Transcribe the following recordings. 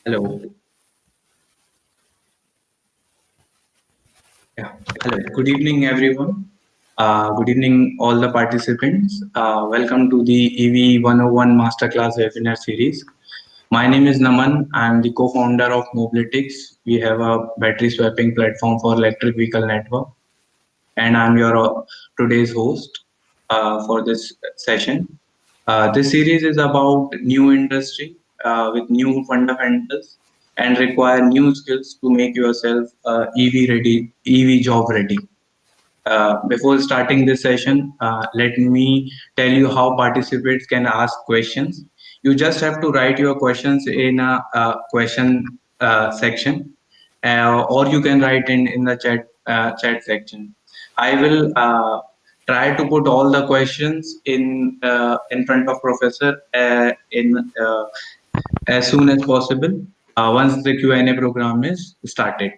Hello. Yeah. Hello. Good evening, everyone. Good evening, all the participants. Welcome to the EV 101 Masterclass webinar series. My name is Naman. I'm the co-founder of Mobilitix. We have a battery swapping platform for electric vehicle network, and I'm your today's host for this session. This series is about new industry with new fundamentals and require new skills to make yourself EV ready, EV job ready. Before starting this session, let me tell you how participants can ask questions. You just have to write your questions in a, question section, or you can write in the chat section. I will try to put all the questions in front of professor in as soon as possible once the Q&A program is started.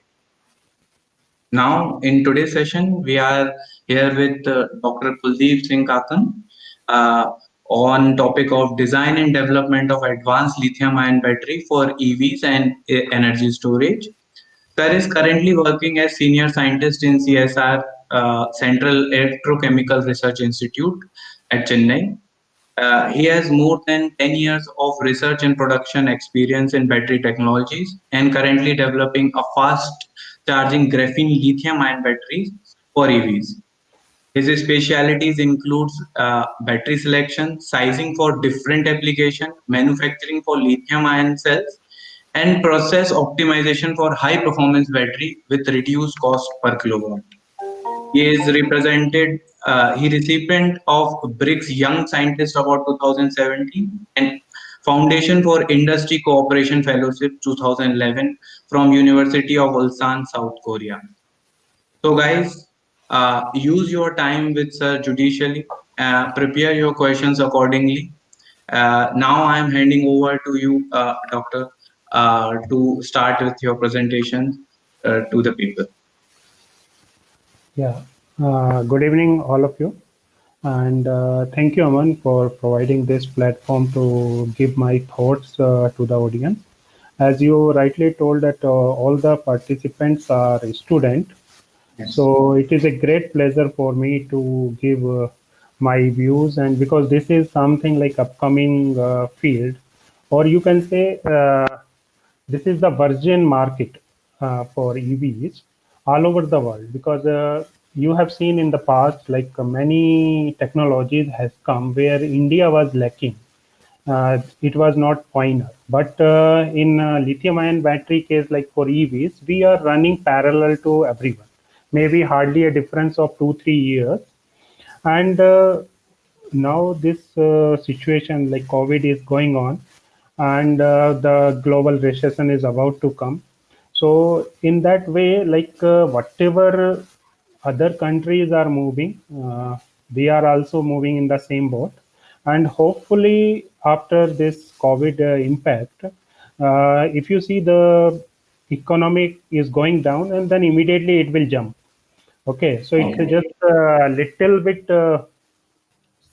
Now, in today's session, we are here with Dr. Kuldeep Singh Kakan uh, on topic of design and development of advanced lithium-ion battery for EVs and energy storage. Sir is currently working as senior scientist in CSR Central Electrochemical Research Institute at Chennai. He has more than 10 years of research and production experience in battery technologies and currently developing a fast charging graphene lithium ion batteries for EVs. His specialities includes battery selection, sizing for different application, manufacturing for lithium ion cells, and process optimization for high performance battery with reduced cost per kilowatt. He is represented. He recipient of BRICS Young Scientist Award 2017 and Foundation for Industry Cooperation Fellowship 2011 from University of Ulsan, South Korea. So, guys, use your time with Sir judicially. Prepare your questions accordingly. Now, I am handing over to you, Doctor, to start with your presentation to the people. Yeah, good evening, all of you. And thank you, Aman, for providing this platform to give my thoughts to the audience. As you rightly told that all the participants are students, Yes. so it is a great pleasure for me to give my views, and because this is something like upcoming field, or you can say this is the virgin market for EVs all over the world, because you have seen in the past like many technologies has come where India was lacking. It was not pioneer, but in lithium ion battery case, like for EVs, we are running parallel to everyone, maybe hardly a difference of 2 3 years. And now this situation like COVID is going on, and the global recession is about to come. So in that way, like whatever other countries are moving, we are also moving in the same boat. And hopefully after this COVID impact, if you see the economic is going down, and then immediately it will jump. Okay, so it's Okay. just a little bit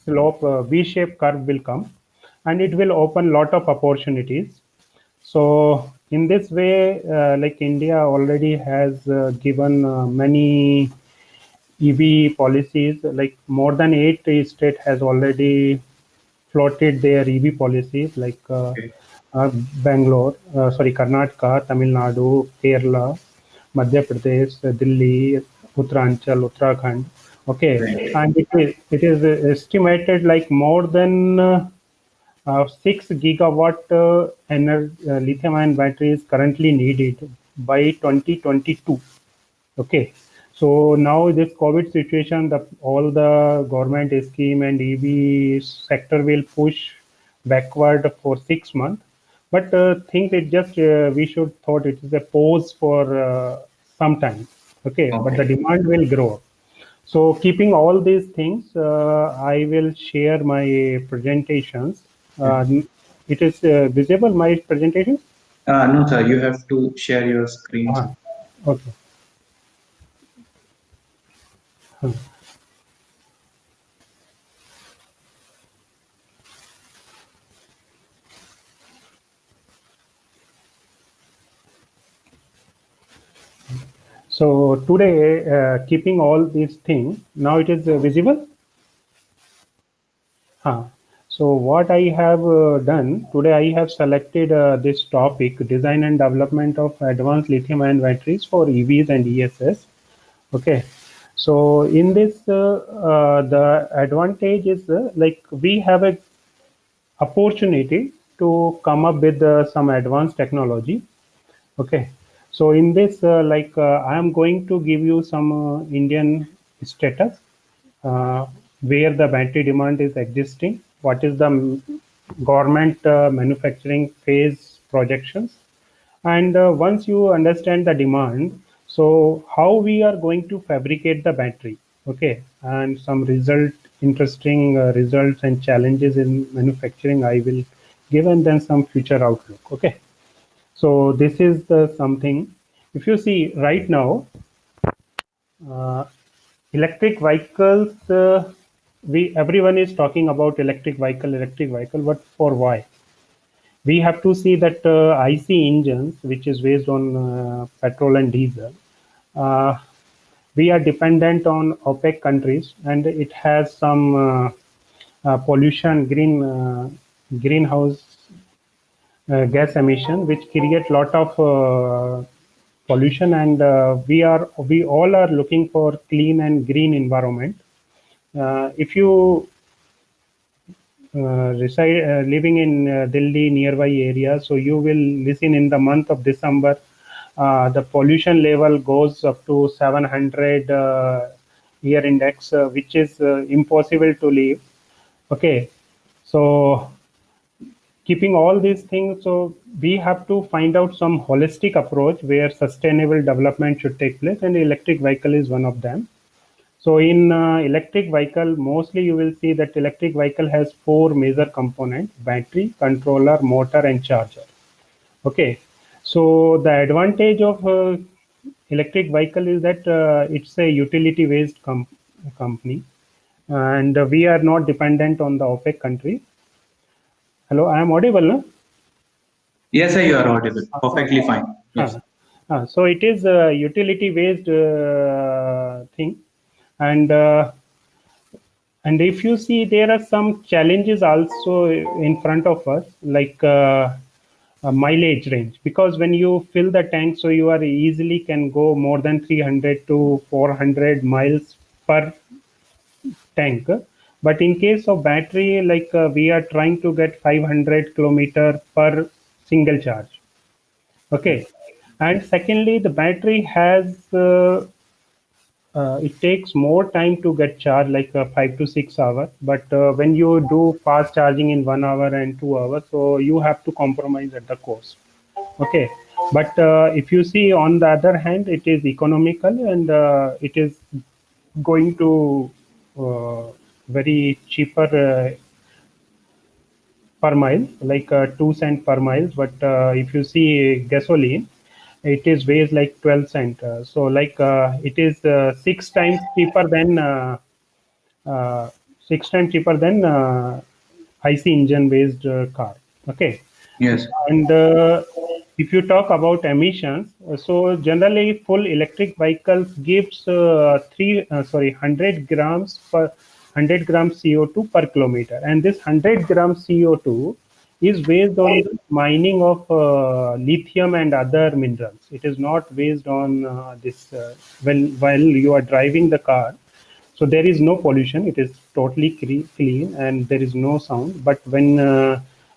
slope, V-shaped curve will come, and it will open lot of opportunities. So in this way, like India already has given many EV policies, like more than 8 states has already floated their EV policies, like Okay. Bangalore, sorry, Karnataka, Tamil Nadu, Kerala, Madhya Pradesh, Delhi, Uttaranchal, Uttarakhand. Okay, Right. and it is estimated like more than 6 gigawatt lithium-ion batteries currently needed by 2022. Okay, so now this COVID situation, the all the government scheme and EV sector will push backward for 6 months. But think it just we should thought it is a pause for some time. Okay, but the Okay. demand will grow. So keeping all these things, I will share my presentations. Yeah. It is visible my presentation. No, sir, you have to share your screen, sir. Okay. So today, keeping all these things, now it is visible. Huh. So what I have done today, I have selected this topic, design and development of advanced lithium-ion batteries for EVs and ESS. Okay. So in this, the advantage is like we have a opportunity to come up with some advanced technology. Okay. So in this, I am going to give you some Indian status uh, where the battery demand is existing, what is the government manufacturing phase projections, and once you understand the demand, so how we are going to fabricate the battery, okay, and some interesting results and challenges in manufacturing I will give, and then some future outlook. Okay, so this is the something. If you see right now, uh, electric vehicles, we everyone is talking about electric vehicle, but for why? We have to see that IC engines, which is based on petrol and diesel, uh, we are dependent on OPEC countries, and it has some pollution, greenhouse gas emission, which create lot of pollution, and we all are looking for clean and green environment. If you living in Delhi nearby area, so you will listen in the month of December, the pollution level goes up to 700 year index, which is impossible to live. Okay, so keeping all these things, so we have to find out some holistic approach where sustainable development should take place, and electric vehicle is one of them. So in electric vehicle, mostly you will see that electric vehicle has four major components: battery, controller, motor, and charger. Okay. So the advantage of electric vehicle is that it's a utility based company, and we are not dependent on the OPEC country. Hello, I am audible, no? Yes, sir, you are audible. Perfectly fine. Yes. So it is a utility based thing, and if you see, there are some challenges also in front of us, like mileage range, because when you fill the tank, so you are easily can go more than 300 to 400 miles per tank. But in case of battery, like we are trying to get 500 kilometer per single charge. Okay. And secondly, the battery has it takes more time to get charged, like 5 to 6 hours. But when you do fast charging in 1 hour and 2 hours, so you have to compromise at the cost. Okay. But if you see on the other hand, it is economical, and it is going to uh, very cheaper per mile, like 2 cent per mile. But if you see gasoline, it is weighs like 12 cent. So like it is 6 times cheaper than IC engine based car. Okay. Yes. And if you talk about emissions, so generally full electric vehicles gives 100 grams per 100 grams CO2 per kilometer, and this 100 grams CO2 is based on the mining of lithium and other minerals. It is not based on this while you are driving the car. So there is no pollution. It is totally clean, and there is no sound. But when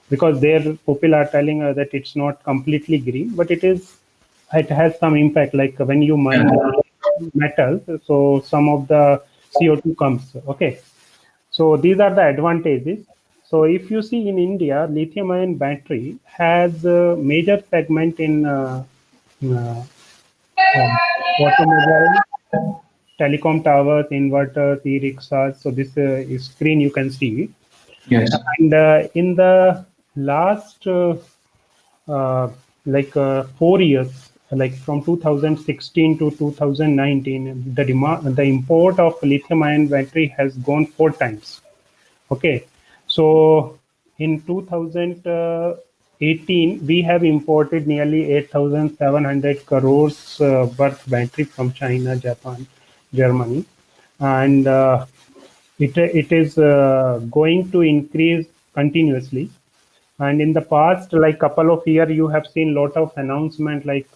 because their people are telling that it's not completely green, but it has some impact. Like when you mine metals, so some of the CO2 comes. Okay, so these are the advantages. So if you see in India, lithium-ion battery has a major segment in uh, automobile, telecom towers, inverters, e-rickshaws. So this is screen you can see. Yes. And in the last like 4 years, like from 2016 to 2019, the import of lithium-ion battery has gone 4 times. Okay, so in 2000. 18, we have imported nearly 8,700 crores worth battery from China, Japan, Germany, and it is going to increase continuously. And in the past, like couple of years, you have seen lot of announcement like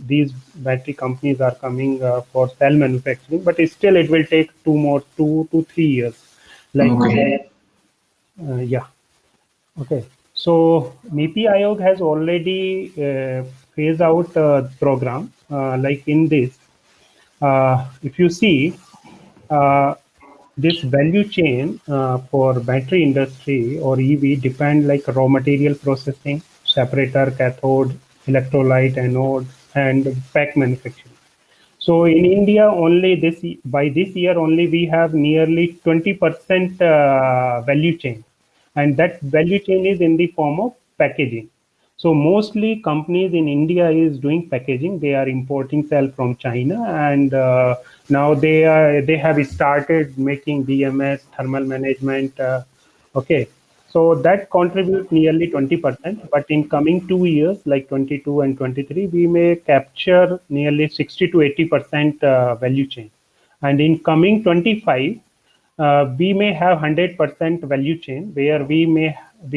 these battery companies are coming for cell manufacturing, but still it will take 2 to 3 years. Like, Okay. yeah. Okay. So NITI Aayog has already phased out program. Like in this, if you see, uh, this value chain for battery industry or EV depend like raw material processing, separator, cathode, electrolyte, anode, and pack manufacturing. So in India, only by this year only we have nearly 20% value chain, and that value chain is in the form of packaging. So mostly companies in India is doing packaging. They are importing cell from China, and now they have started making BMS, thermal management. Okay, so that contribute nearly 20%. But in coming 2 years, like 22 and 23, we may capture nearly 60 to 80% value chain. And in coming 25, we may have 100% value chain where we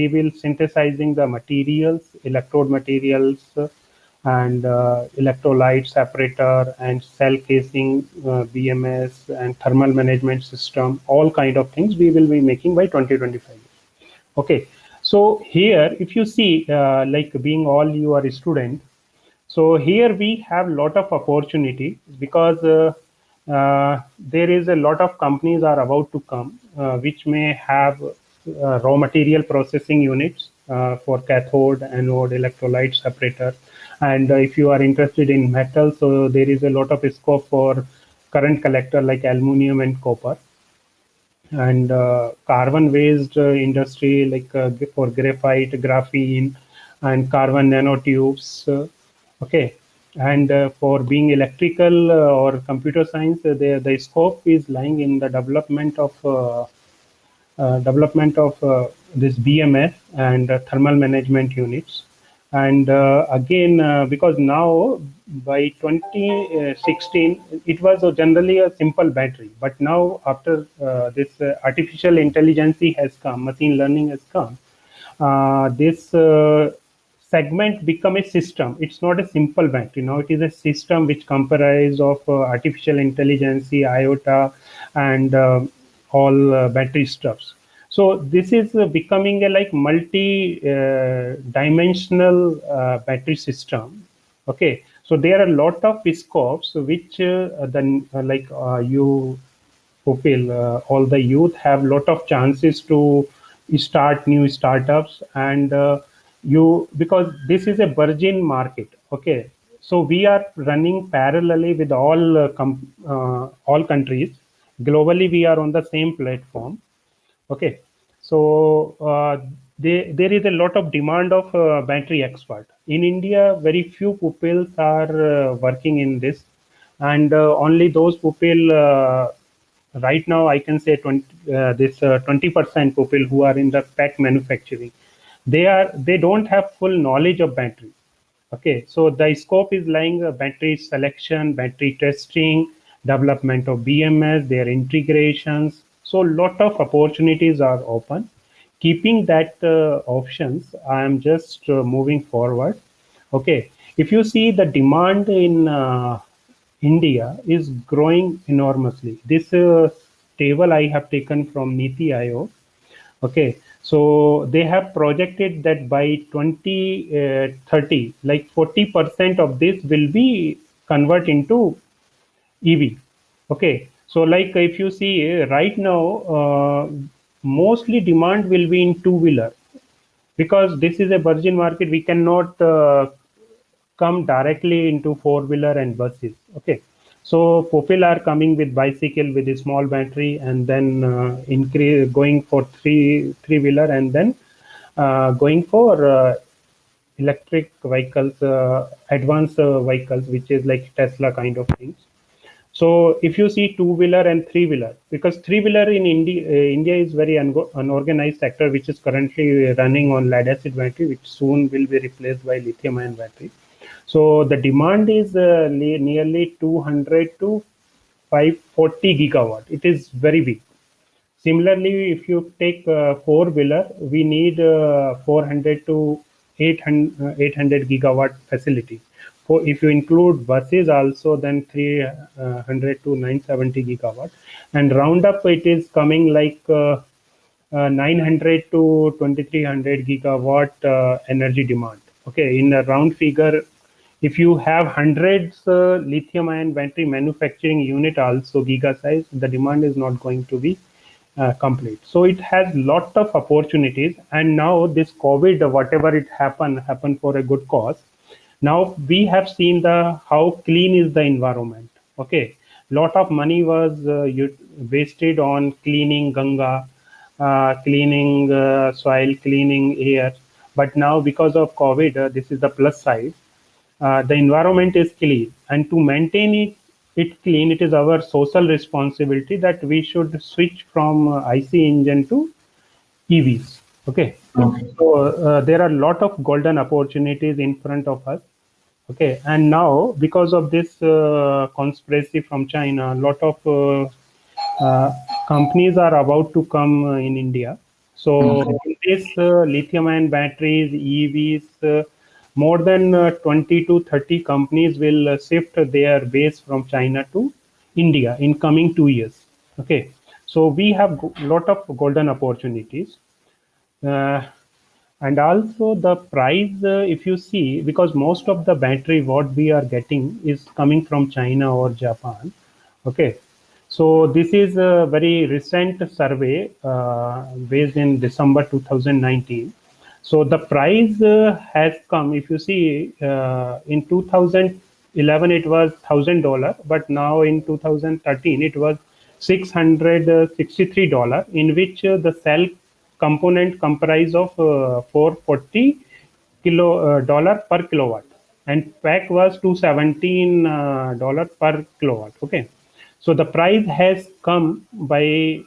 will synthesizing the materials, electrode materials, and electrolyte separator and cell casing, BMS and thermal management system, all kind of things we will be making by 2025. Okay, so here if you see, like being all you are a student, so here we have lot of opportunity because there is a lot of companies are about to come which may have raw material processing units for cathode, anode, electrolyte separator. And if you are interested in metal, so there is a lot of scope for current collector like aluminum and copper. And carbon based industry like for graphite, graphene, and carbon nanotubes. Okay, and for being electrical or computer science, the scope is lying in the development of this BMS and thermal management units. And again, because now by 2016, it was generally a simple battery. But now after this artificial intelligence has come, machine learning has come, this segment become a system. It's not a simple battery. Now it is a system which comprises of artificial intelligence, IOTA, and all battery stuffs. So this is becoming a like multi-dimensional battery system. Okay, so there are a lot of scopes which you fulfill. All the youth have lot of chances to start new startups, and you because this is a virgin market. Okay, so we are running parallelly with all countries globally. We are on the same platform. Okay, so there is a lot of demand of battery expert in India. Very few pupils are working in this, and only those pupil right now I can say 20% people who are in the pack manufacturing. They don't have full knowledge of battery. Okay, so the scope is lying battery selection, battery testing, development of BMS, their integrations. So lot of opportunities are open. Keeping that options, I am just moving forward. Okay, if you see the demand in India is growing enormously. This table I have taken from Niti Aayog. Okay, so they have projected that by 2030, like 40% of this will be convert into EV. Okay, so like if you see right now, mostly demand will be in two wheeler because this is a virgin market. We cannot come directly into four wheeler and buses. Okay, so people are coming with bicycle with a small battery, and then increase going for three wheeler, and then going for electric vehicles, advanced vehicles, which is like Tesla kind of things. So if you see two-wheeler and three-wheeler, because three-wheeler in India is very unorganized sector, which is currently running on lead-acid battery, which soon will be replaced by lithium-ion battery. So the demand is nearly 200 to 540 gigawatt. It is very big. Similarly, if you take four-wheeler, we need 400 to 800 gigawatt facility. For if you include buses also, then 300 to 970 gigawatt. And round up, it is coming like 900 to 2300 gigawatt energy demand. Okay, in a round figure, if you have hundreds lithium ion battery manufacturing unit also giga size, the demand is not going to be complete. So it has lot of opportunities. And now this COVID, whatever it happened for a good cause. Now we have seen the how clean is the environment. Okay, lot of money was wasted on cleaning Ganga, cleaning soil, cleaning air. But now because of COVID, this is the plus side. The environment is clean, and to maintain it clean, it is our social responsibility that we should switch from IC engine to EVs. Okay, Okay. so there are a lot of golden opportunities in front of us. Okay, and now because of this conspiracy from China, a lot of uh, companies are about to come in India. So Okay. in this lithium-ion batteries, EVs, more than 20 to 30 companies will shift their base from China to India in coming 2 years. Okay, so we have a lot of golden opportunities. Uh, and also the price, if you see, because most of the battery what we are getting is coming from China or Japan. Okay, so this is a very recent survey based in December 2019. So the price has come, if you see, in 2011 it was $1,000, but now in 2013 it was $663, in which the cell component comprise of 440 dollar per kilowatt, and pack was 217 dollar per kilowatt. Okay, so the price has come by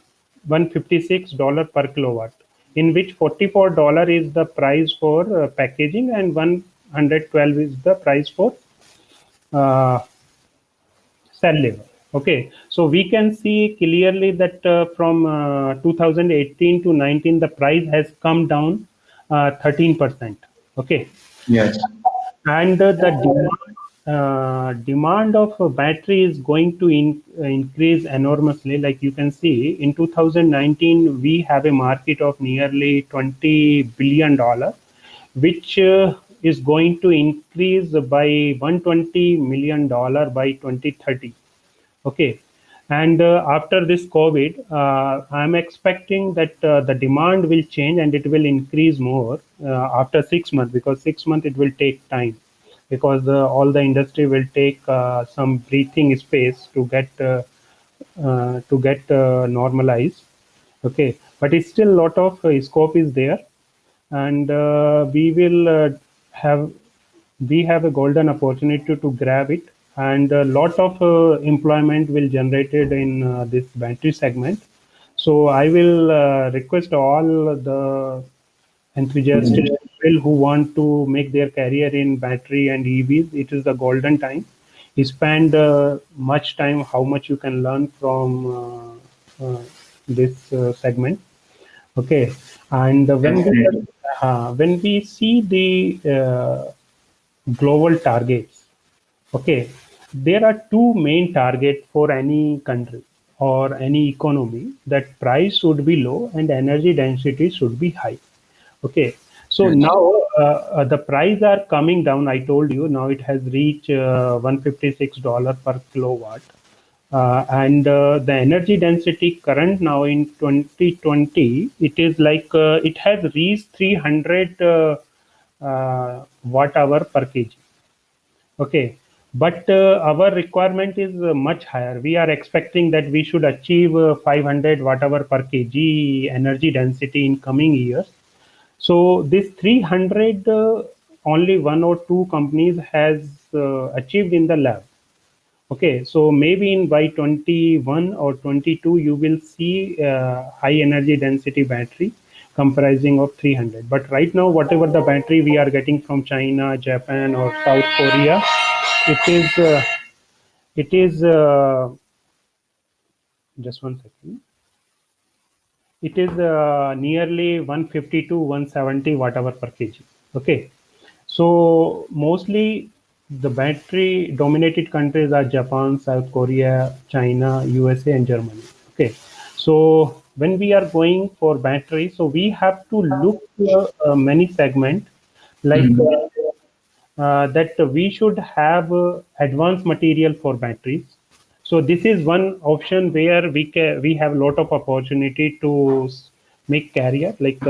$156 per kilowatt, in which $44 is the price for packaging and 112 is the price for uh, cell level. Okay, so we can see clearly that from 2018 to 19, the price has come down 13%. Okay, Yes. and the demand of a battery is going to increase enormously. Like you can see, in 2019, we have a market of nearly $20 billion, which is going to increase by $120 million by 2030. Okay. And after this COVID, I'm expecting that the demand will change and it will increase more after 6 months, because 6 months it will take time, because all the industry will take some breathing space to get normalized. Okay, but it's still a lot of scope is there, and have we have a golden opportunity to grab it, and a lot of employment will generated in this battery segment. So I will request all the enthusiastic people who want to make their career in battery and EVs. It is the golden time. You spend much time, how much you can learn from this segment. Okay, and Definitely. when we see the global targets, okay, there are two main targets for any country or any economy: that price should be low and energy density should be high. Okay, so Yes. now the price are coming down. I told you now it has reached $156 per kilowatt, and the energy density current now in 2020, it is like it has reached 300 watt hour per kg. Okay, but our requirement is much higher. We are expecting that we should achieve 500 watt hour per kg energy density in coming years. So this 300, only one or two companies has achieved in the lab. Okay, so maybe in by 21 or 22, you will see high energy density battery comprising of 300. But right now, whatever the battery we are getting from China, Japan, or South Korea, it is it is just one second. It is nearly 150 to 170 watt hour per kg. Okay, so mostly the battery dominated countries are Japan, South Korea, China, USA, and Germany. Okay, so when we are going for battery, so we have to look many segment like Mhm. that we should have advanced material for batteries. So this is one option where we have a lot of opportunity to make carrier like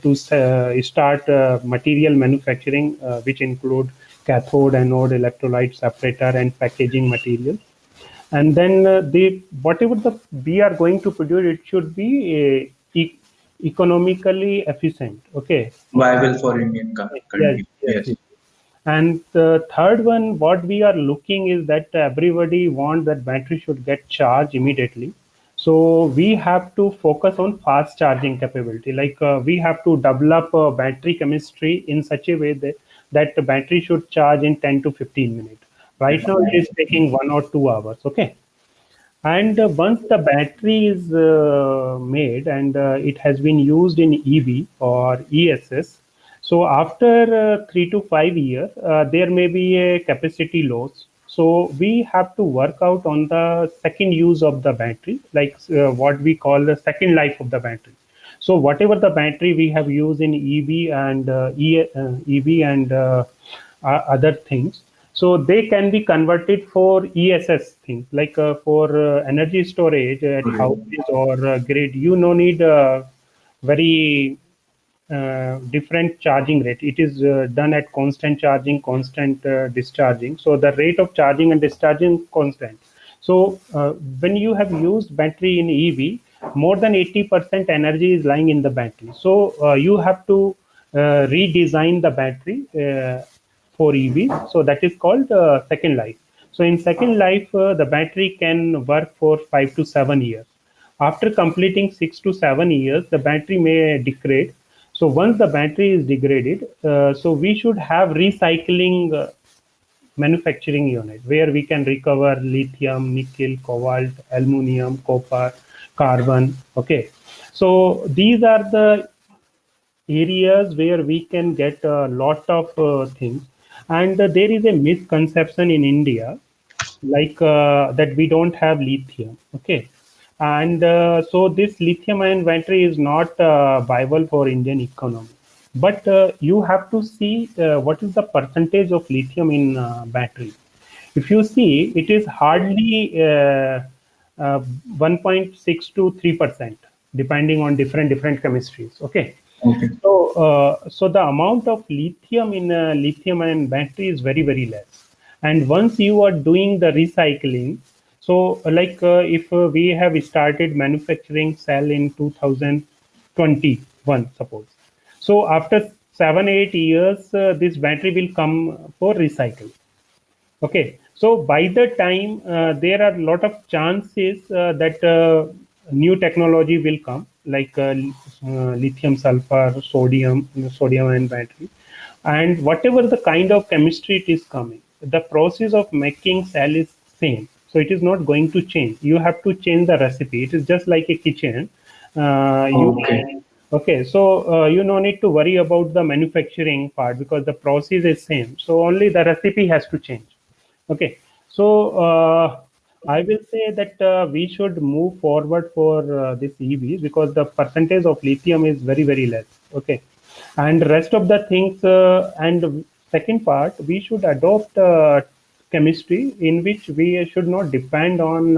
to start material manufacturing, which include cathode, anode, electrolyte separator, and packaging material. And then the whatever the we are going to produce, it should be economically efficient. Okay. Viable for Indian Yes, country. yes, Yes. yes. And the third one, what we are looking is that everybody wants that battery should get charged immediately. So we have to focus on fast charging capability. Like we have to develop a battery chemistry in such a way that the battery should charge in 10 to 15 minutes. Right now it is taking 1 or 2 hours. Okay. And once the battery is made and it has been used in EV or ESS, so after 3 to 5 years, there may be a capacity loss. So we have to work out on the second use of the battery, like what we call the second life of the battery. So whatever the battery we have used in EV and EV and other things, so they can be converted for ESS things like for energy storage at houses or grid. You no need very different charging rate. It is done at constant charging, constant discharging. So the rate of charging and discharging constant. So when you have used battery in EV, more than 80% energy is lying in the battery. So you have to redesign the battery for EV. So that is called second life. So in second life, the battery can work for 5 to 7 years. After completing 6 to 7 years, the battery may degrade. So once the battery is degraded, so we should have recycling manufacturing unit where we can recover lithium, nickel, cobalt, aluminum, copper, carbon. Okay, so these are the areas where we can get a lot of things. And there is a misconception in India like that we don't have lithium. Okay, and so this lithium ion battery is not viable for Indian economy. But you have to see what is the percentage of lithium in battery. If you see, it is hardly 1.6 to 3%, depending on different chemistries. Okay, Okay. so the amount of lithium in a lithium ion battery is very less. And once you are doing the recycling, so like if we have started manufacturing cell in 2021, suppose. So after 7 8 years, this battery will come for recycle. Okay, so by the time there are a lot of chances that new technology will come, like lithium sulfur, sodium ion battery, and whatever the kind of chemistry it is coming, the process of making cell is same. So it is not going to change. You have to change the recipe. It is just like a kitchen. You Okay. Okay, so you no need to worry about the manufacturing part because the process is same. So only the recipe has to change. Okay, so I will say that we should move forward for this EVs because the percentage of lithium is very less. Okay, and rest of the things and second part, we should adopt chemistry in which we should not depend on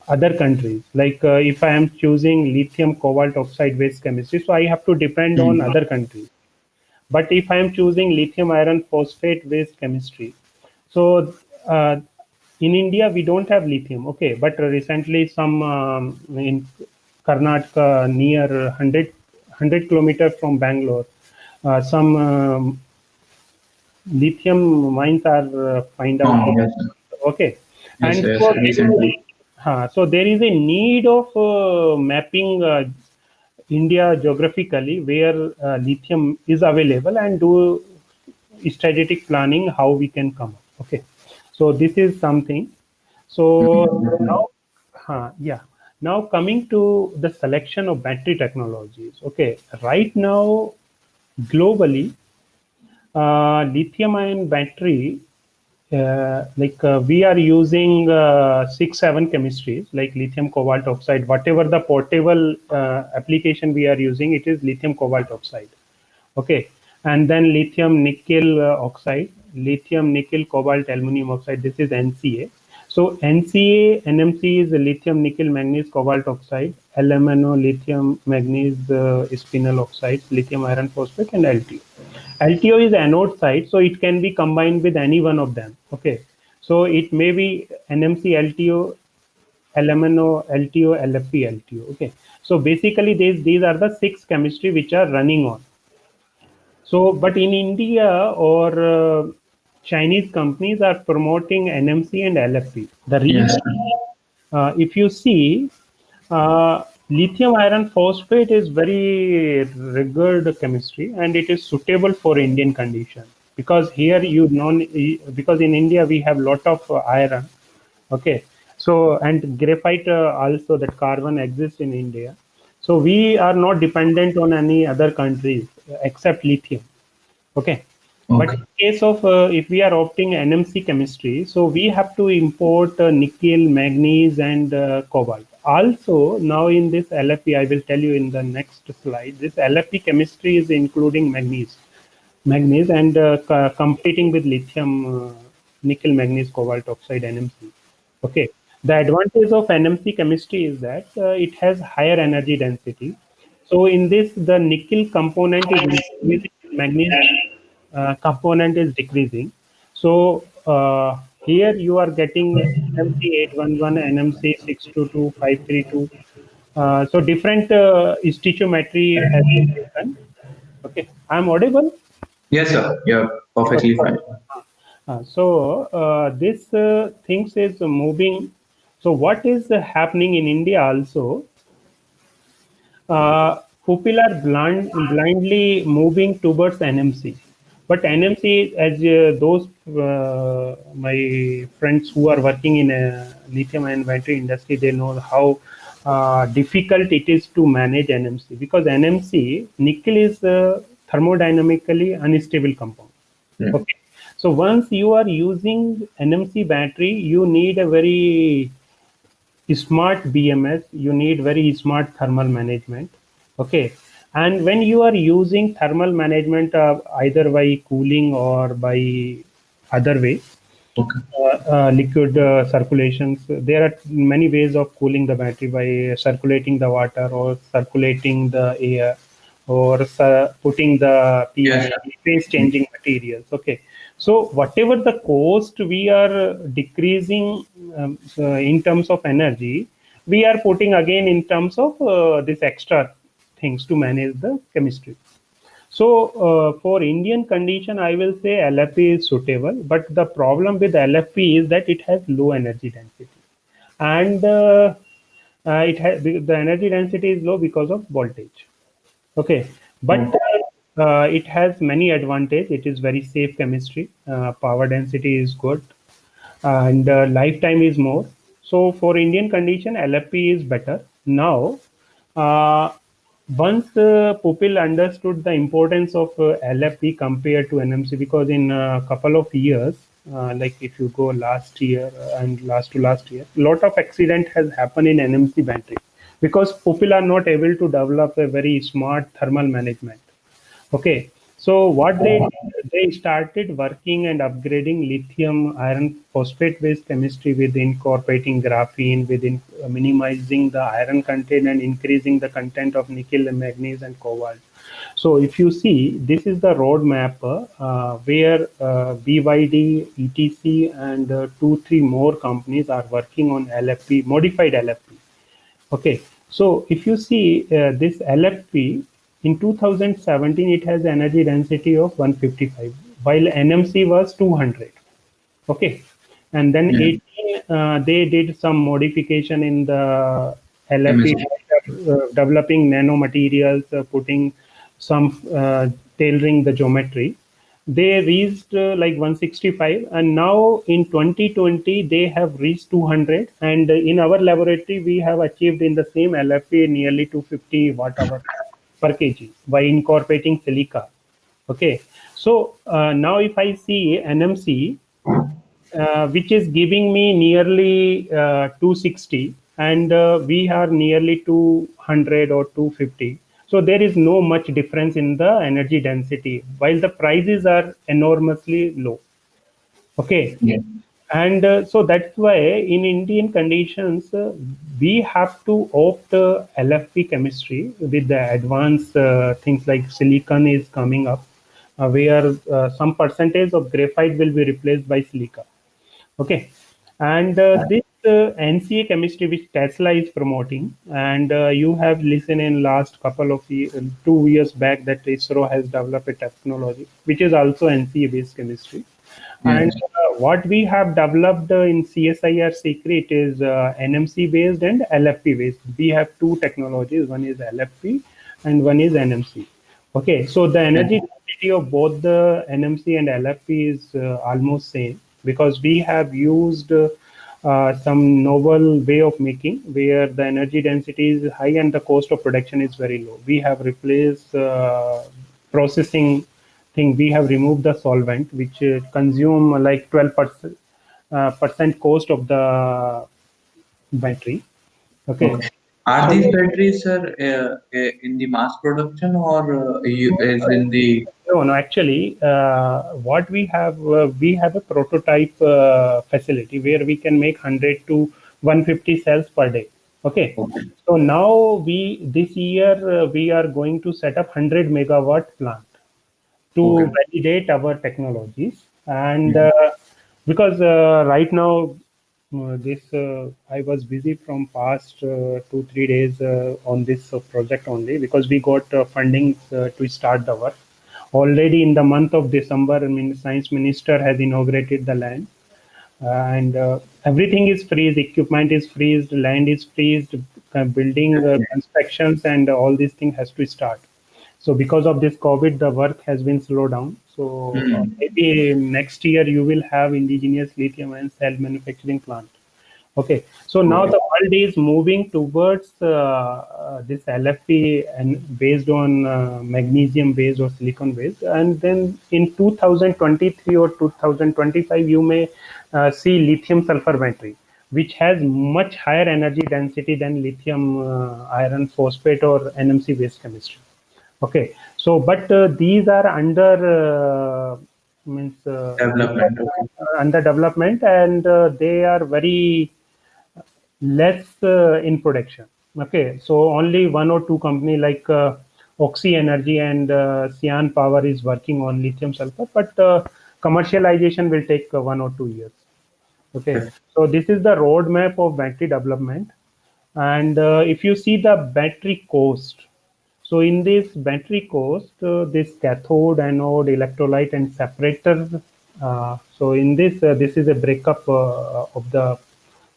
other countries. Like if I am choosing lithium cobalt oxide based chemistry, so I have to depend on Hmm. other countries. But if I am choosing lithium iron phosphate based chemistry, so in India we don't have lithium. Okay, but recently some in Karnataka near 100 kilometers from Bangalore, some lithium mines are find out. Oh, yes. Okay, Yes, and yes, so recently. so there is a need of mapping India geographically where lithium is available and do strategic planning how we can come up. Okay, so this is something. So now, yeah. Now coming to the selection of battery technologies. Okay, right now globally, lithium-ion battery we are using 6 7 chemistries like lithium cobalt oxide, whatever the portable application we are using, it is lithium cobalt oxide. Okay, and then lithium nickel oxide, lithium nickel cobalt aluminum oxide, this is NCA. So NCA NMC is lithium nickel manganese cobalt oxide, LMNO lithium manganese spinel oxide, lithium iron phosphate, and LTO. LTO is anode side, so it can be combined with any one of them. Okay, so it may be NMC LTO, LMNO LTO, LFP LTO. Okay, so basically these are the 6 chemistry which are running on. So, but in India or Chinese companies are promoting NMC and LFP. The Yes. reason, if you see, lithium iron phosphate is very rigid chemistry and it is suitable for Indian condition, because here you know, because in India we have lot of iron. Okay, so and graphite also, that carbon exists in India. So we are not dependent on any other countries except lithium. Okay, but Okay. in case of if we are opting NMC chemistry, so we have to import nickel, manganese, and cobalt. Also, now in this LFP, I will tell you in the next slide. This LFP chemistry is including manganese, and competing with lithium, nickel, manganese, cobalt oxide, NMC. Okay, the advantage of NMC chemistry is that it has higher energy density. So in this, the nickel component is increasing, manganese component is decreasing. So here you are getting NMC 811, NMC 622, 532. So different stoichiometry has been taken. Okay, I'm audible. Yes, sir. You're perfectly fine. This things is moving. So what is happening in India also? People are blindly moving towards NMC, but NMC, as those my friends who are working in a lithium ion battery industry, they know how difficult it is to manage NMC, because NMC nickel is thermodynamically unstable compound. Yeah. Okay. So once you are using NMC battery, you need a very smart BMS, you need very smart thermal management. Okay. And when you are using thermal management either by cooling or by other way, Okay. liquid circulations, there are many ways of cooling the battery by circulating the water or circulating the air or putting the Yes, PMA, sir. phase changing materials. Okay, so whatever the cost we are decreasing in terms of energy, we are putting again in terms of this extra things to manage the chemistry. So for Indian condition, I will say LFP is suitable, but the problem with LFP is that it has low energy density, and it has the energy density is low because of voltage. Okay, but Okay. it has many advantage. It is very safe chemistry. Power density is good, and lifetime is more. So for Indian condition, LFP is better. Now, uh, once people understood the importance of LFP compared to NMC, because in a couple of years, like if you go last year and last to last year, lot of accident has happened in NMC battery, because people are not able to develop a very smart thermal management. Okay, so what they started working and upgrading lithium iron phosphate based chemistry with incorporating graphene, within minimizing the iron content and increasing the content of nickel and manganese and cobalt. So if you see, this is the roadmap where BYD, ETC, and 2 3 more companies are working on LFP, modified LFP. Okay, so if you see this LFP in 2017, it has energy density of 155, while NMC was 200. Okay, and then Yeah. 18 they did some modification in the LFP, Chemistry. developing nanomaterials, putting some tailoring the geometry. They reached like 165, and now in 2020 they have reached 200. And in our laboratory we have achieved in the same LFP nearly 250 watt hour per kg by incorporating silica. Okay, so now if I see NMC, which is giving me nearly 260, and we are nearly 200 or 250. So there is no much difference in the energy density, while the prices are enormously low. Okay, Yeah. and so that's why in Indian conditions, we have to opt LFP chemistry with the advanced things like silicon is coming up, where some percentage of graphite will be replaced by silica. Okay, and this NCA chemistry which Tesla is promoting, and you have listened in last couple of 2 years back that ISRO has developed a technology which is also NCA based chemistry. And Yes. what we have developed in CSIR secret is NMC based and LFP based. We have two technologies. One is LFP and one is NMC. Okay, so the Yeah. energy density of both the NMC and LFP is almost same, because we have used some novel way of making where the energy density is high and the cost of production is very low. We have replaced processing thing. We have removed the solvent which consume like 12% percent cost of the battery. Okay, Okay. Are so these batteries, sir, in the mass production, or is in the? no, no. Actually, what we have a prototype facility where we can make 100 to 150 cells per day. Okay, Okay. so now we this year we are going to set up 100 megawatt plant to Okay. validate our technologies. And Mhm. because right now this I was busy from past 2 3 days on this project only, because we got funding to start the work already in the month of December. I mean, science minister has inaugurated the land, and everything is freezed, equipment is freezed, land is freezed, building constructions and all these things has to start. So because of this COVID, the work has been slowed down. So Hmm. maybe next year you will have indigenous lithium ion cell manufacturing plant. Okay, so now Okay. the world is moving towards this LFP and based on magnesium based or silicon based, and then in 2023 or 2025 you may see lithium sulfur battery, which has much higher energy density than lithium iron phosphate or NMC based chemistry. Okay, so but these are under means Development. Okay. under development, and they are very less in production. Okay, so only one or two company like Oxy Energy and Cyan Power is working on lithium sulfur, but commercialization will take 1 or 2 years. Okay, Okay. so this is the roadmap of battery development. And if you see the battery cost, so in this battery cost, this cathode, anode, electrolyte, and separator. So in this, this is a breakup of the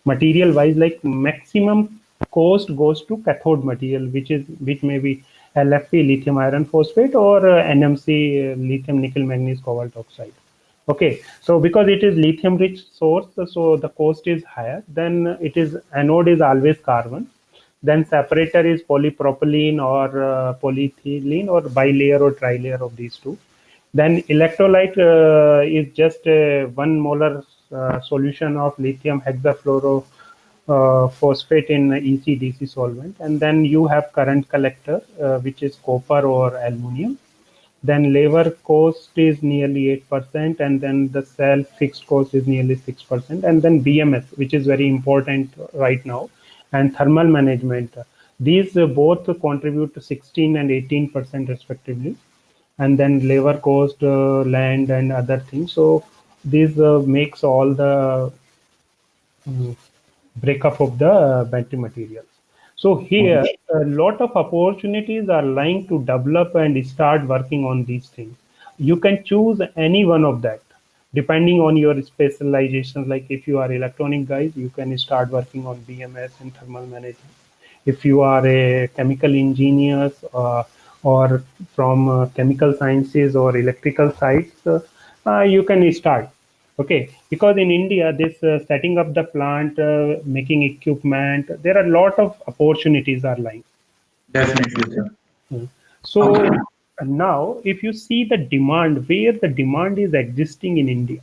material wise. Like maximum cost goes to cathode material, which may be LFP, lithium iron phosphate, or NMC, lithium nickel manganese cobalt oxide. Okay, so because it is lithium rich source, so the cost is higher. Then it is anode is always carbon, then separator is polypropylene or polyethylene or bilayer or trilayer of these two. Then electrolyte is just a 1 molar solution of lithium hexafluoro phosphate in EC/DC solvent. And then you have current collector, which is copper or aluminum. Then labor cost is nearly 8%, and then the cell fixed cost is nearly 6%, and then BMS, which is very important right now, and thermal management. These both contribute to 16 and 18% respectively, and then labor cost, land, and other things. So this makes all the mm, breakup of the battery materials. So here, Okay. a lot of opportunities are lying to develop and start working on these things. You can choose any one of that. depending on your specialization. Like if you are electronic guys, you can start working on BMS and thermal management. If you are a chemical engineers or from chemical sciences or electrical sites, you can start. Okay, because in India, this setting up the plant, making equipment, there are a lot of opportunities are lying. Definitely, sir. Mm. So now, if you see the demand, where the demand is existing in India,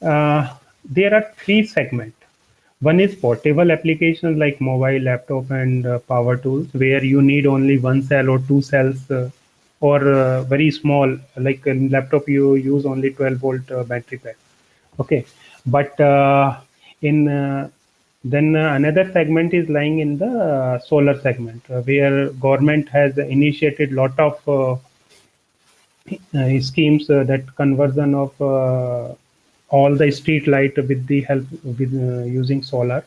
there are three segments. One is portable applications like mobile, laptop, and power tools, where you need only one cell or two cells, or very small, like in laptop, you use only 12-volt battery pack. Okay, but in then another segment is lying in the solar segment, where government has initiated lot of schemes that conversion of all the street light with the help with using solar,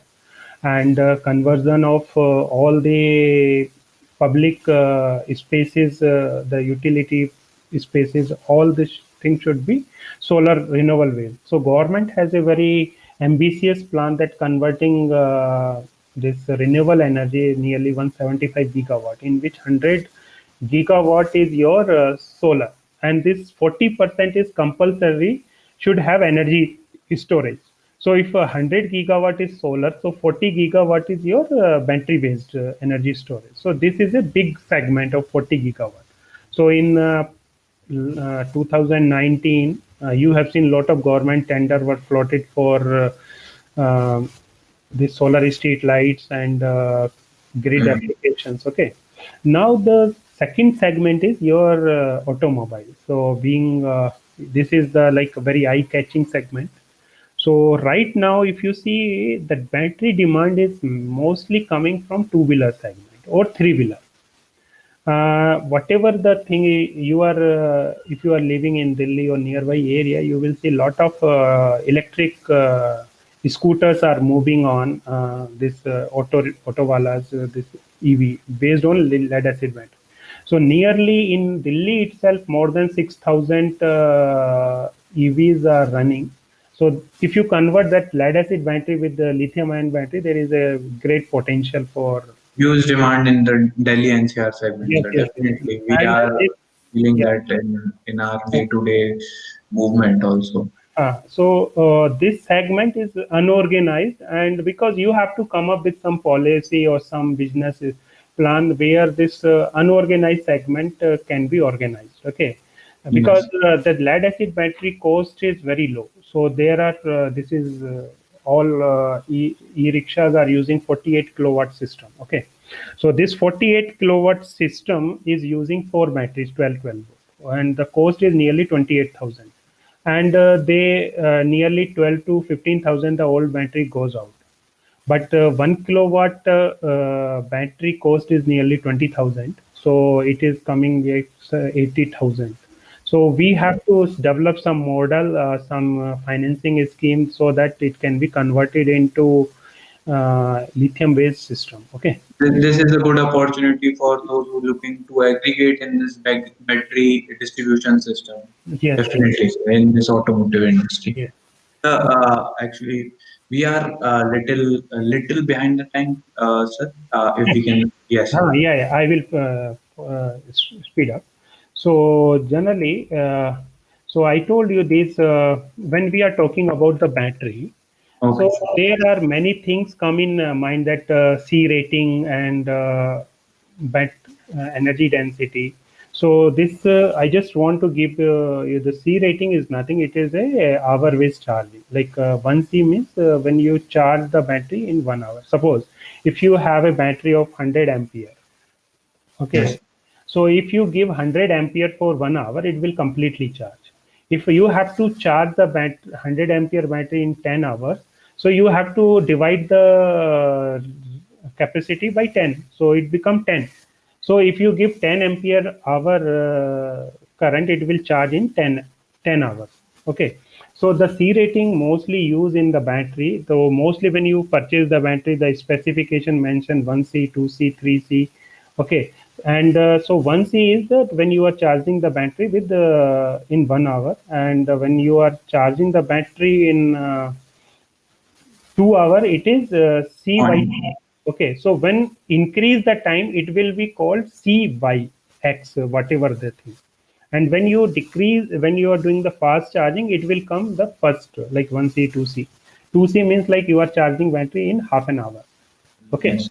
and conversion of all the public spaces, the utility spaces, all this thing should be solar renewable ways. So government has a very ambitious plan that converting this renewable energy nearly 175 gigawatt, in which 100 gigawatt is your solar, and this 40% is compulsory should have energy storage. So if 100 gigawatt is solar, so 40 gigawatt is your battery based energy storage. So this is a big segment of 40 gigawatt. So in 2019, you have seen a lot of government tender were floated for the solar street lights and grid applications. Okay, now the second segment is your automobile. So being this is the like a very eye catching segment. So right now, if you see, that battery demand is mostly coming from two-wheeler segment or three-wheeler. Whatever the thing you are, if you are living in Delhi or nearby area, you will see lot of electric scooters are moving on this auto walas, this EV based on lead acid battery. So nearly in Delhi itself, more than 6,000 EVs are running. So if you convert that lead acid battery with the lithium ion battery, there is a great potential for. Huge demand in the Delhi NCR segment, Yes, sir. yes, yes. Definitely, we And are feeling yeah. that in our day-to-day movement also. So this segment is unorganized, and because you have to come up with some policy or some business plan where this unorganized segment can be organized. Okay, because Yes. the lead acid battery cost is very low. So there are this is all e-rickshaws are using 48 kilowatt system. Okay, so this 48 kilowatt system is using four batteries, 12 volt, and the cost is nearly 28,000, and they nearly 12 to 15,000 the old battery goes out, but 1 kilowatt battery cost is nearly 20,000, so it is coming at 80,000. So we have to develop some model, some financing scheme, so that it can be converted into lithium based system. Okay. This is a good opportunity for those who looking to aggregate in this battery distribution system. Yes, yes, Definitely, sir, in this automotive industry. yes. Actually, we are a little behind the time, sir. If we can, yes, sir. Yeah, yeah, I will speed up. So generally, so I told you this when we are talking about the battery. Okay. So there are many things come in mind, that C rating and bat energy density. So this I just want to give you the C rating is nothing. It is a hour based charging. Like 1 C means when you charge the battery in 1 hour. Suppose if you have a battery of 100 ampere. Okay. Yes. So if you give 100 ampere for 1 hour, it will completely charge. If you have to charge the 100 ampere battery in 10 hours, so you have to divide the capacity by 10. So it become 10. So if you give 10 ampere hour current, it will charge in 10 hours. Okay. So the C rating mostly used in the battery. So mostly when you purchase the battery, the specification mentioned 1 C, 2 C, 3 C. Okay. And so 1C is that when you are charging the battery with in 1 hour, and when you are charging the battery in 2 hour, it is C by Point. T. Okay, so when increase the time, it will be called C by X, whatever the thing. And when you decrease, when you are doing the fast charging, it will come the first, like 1C, 2C. 2C means like you are charging battery in half an hour. Okay. Yes.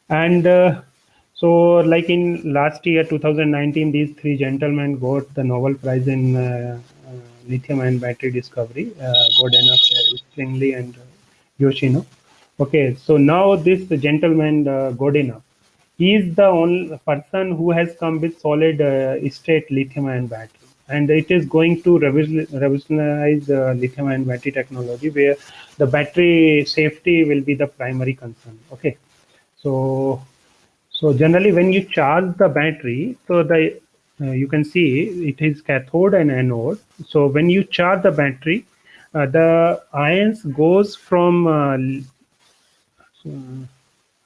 And so, like in last year, 2019, these three gentlemen got the Nobel Prize in lithium-ion battery discovery, Godunov, Stringley, and Yoshino. Okay, so now this gentleman, Godunov, he is the only person who has come with solid state lithium-ion battery, and it is going to revolutionize lithium-ion battery technology, where the battery safety will be the primary concern. Okay, so generally when you charge the battery, so the you can see it is cathode and anode. So when you charge the battery, the ions goes from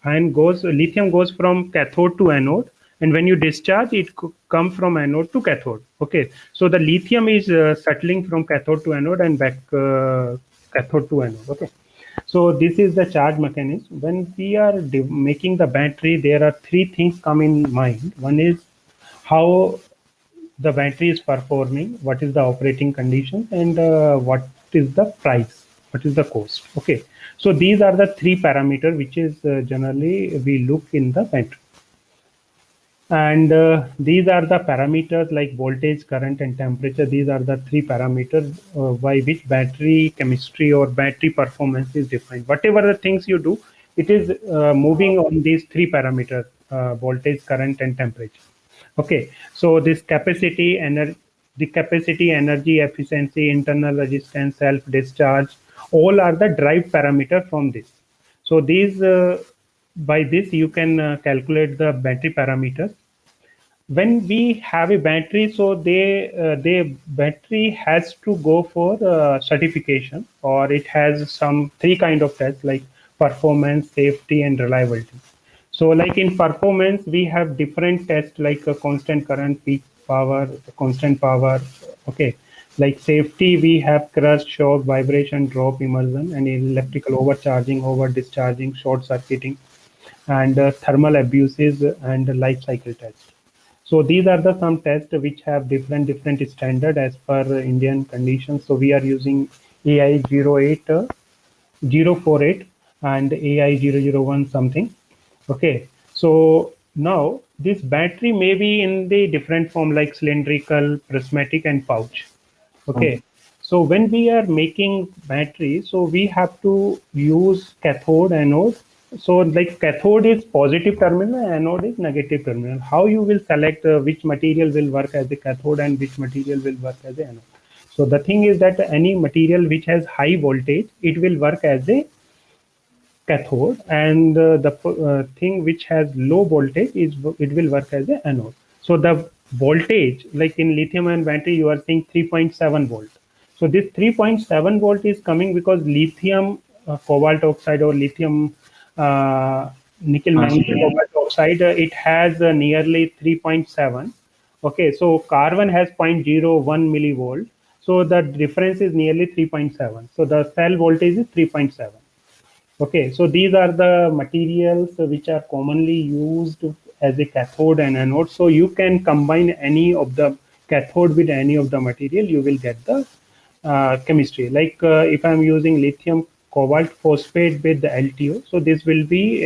lithium goes from cathode to anode, and when you discharge, it come from anode to cathode. Okay, so the lithium is settling from cathode to anode and back cathode to anode. Okay, so this is the charge mechanism. When we are making the battery, there are three things come in mind. One is how the battery is performing, what is the operating condition, and what is the price, what is the cost. Okay, so these are the three parameters which is generally we look in the battery. And these are the parameters like voltage, current, and temperature. These are the three parameters by which battery chemistry or battery performance is defined. Whatever the things you do, it is moving on these three parameters: voltage, current, and temperature. Okay, so this the capacity, energy, efficiency, internal resistance, self discharge, all are the drive parameter from this. So these by this you can calculate the battery parameters. When we have a battery, so the battery has to go for certification, or it has some three kind of tests like performance, safety, and reliability. So like in performance, we have different tests like a constant current, peak power, constant power. Okay, like safety, we have crush, shock, vibration, drop, immersion, and electrical overcharging, over discharging, short circuiting, and thermal abuses, and life cycle tests. So these are the some tests which have different standard as per Indian conditions. So we are using AI 08 048 and AI 001 something. Okay, so now this battery may be in the different form like cylindrical, prismatic, and pouch. Okay, so when we are making battery, so we have to use cathode, anode. So like cathode is positive terminal, anode is negative terminal. How you will select which material will work as a cathode and which material will work as a anode? So the thing is that any material which has high voltage, it will work as a cathode, and the thing which has low voltage is it will work as a anode. So the voltage, like in lithium ion battery, you are seeing 3.7 volt. So this 3.7 volt is coming because lithium cobalt oxide or lithium nickel manganese cobalt oxide, it has nearly 3.7. Okay, so carbon has 0.01 millivolt. So the difference is nearly 3.7. So the cell voltage is 3.7. Okay, so these are the materials which are commonly used as a cathode and anode. So you can combine any of the cathode with any of the material, you will get the chemistry. Like if I'm using lithium cobalt phosphate with the LTO, so this will be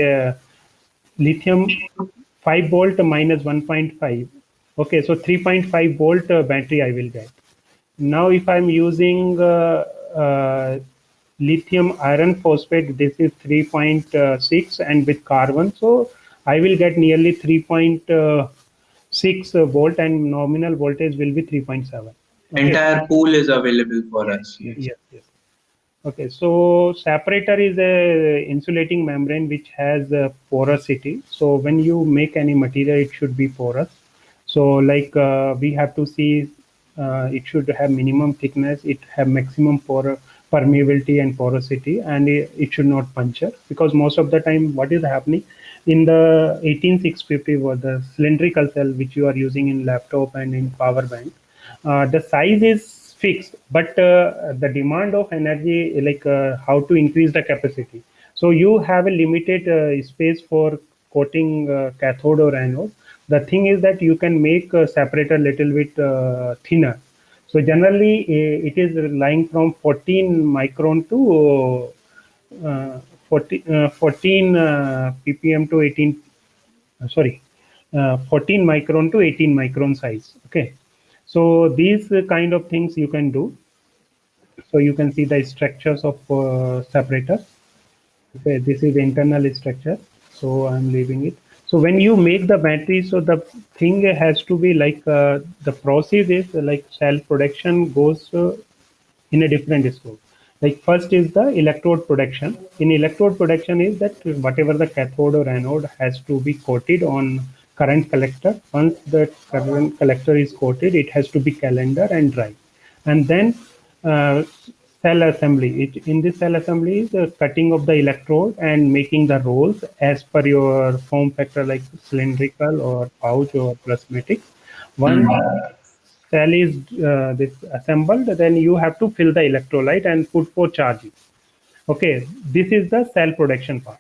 lithium 5 volt minus 1.5. Okay, so 3.5 volt battery I will get. Now, if I'm using lithium iron phosphate, this is 3.6, and with carbon, so I will get nearly 3.6 volt, and nominal voltage will be 3.7. Okay. Entire pool is available for us. Yes. Yes. Okay, so separator is a insulating membrane which has a porosity. So when you make any material, it should be porous. So like we have to see it should have minimum thickness, it have maximum permeability and porosity, and it should not puncture, because most of the time what is happening, in the 18650 was the cylindrical cell which you are using in laptop and in power bank. The size is fixed, but the demand of energy, like how to increase the capacity. So you have a limited space for coating cathode or anode. The thing is that you can make a separator little bit thinner. So generally, it is lying from 14 micron to 14 ppm to 18, 14 micron to 18 micron size. Okay, so these kind of things you can do. So you can see the structures of separators. Okay, this is the internal structure. So I'm leaving it. So when you make the battery, so the thing has to be like the process is like cell production goes in a different scope. Like first is the electrode production. In electrode production is that whatever the cathode or anode has to be coated on current collector. Once the current collector is coated, it has to be calendar and dry. And then uh, cell assembly. In this cell assembly is the cutting of the electrode and making the rolls as per your form factor, like cylindrical or pouch or prismatic. Once cell is this assembled, then you have to fill the electrolyte and put for charging. Okay, this is the cell production part.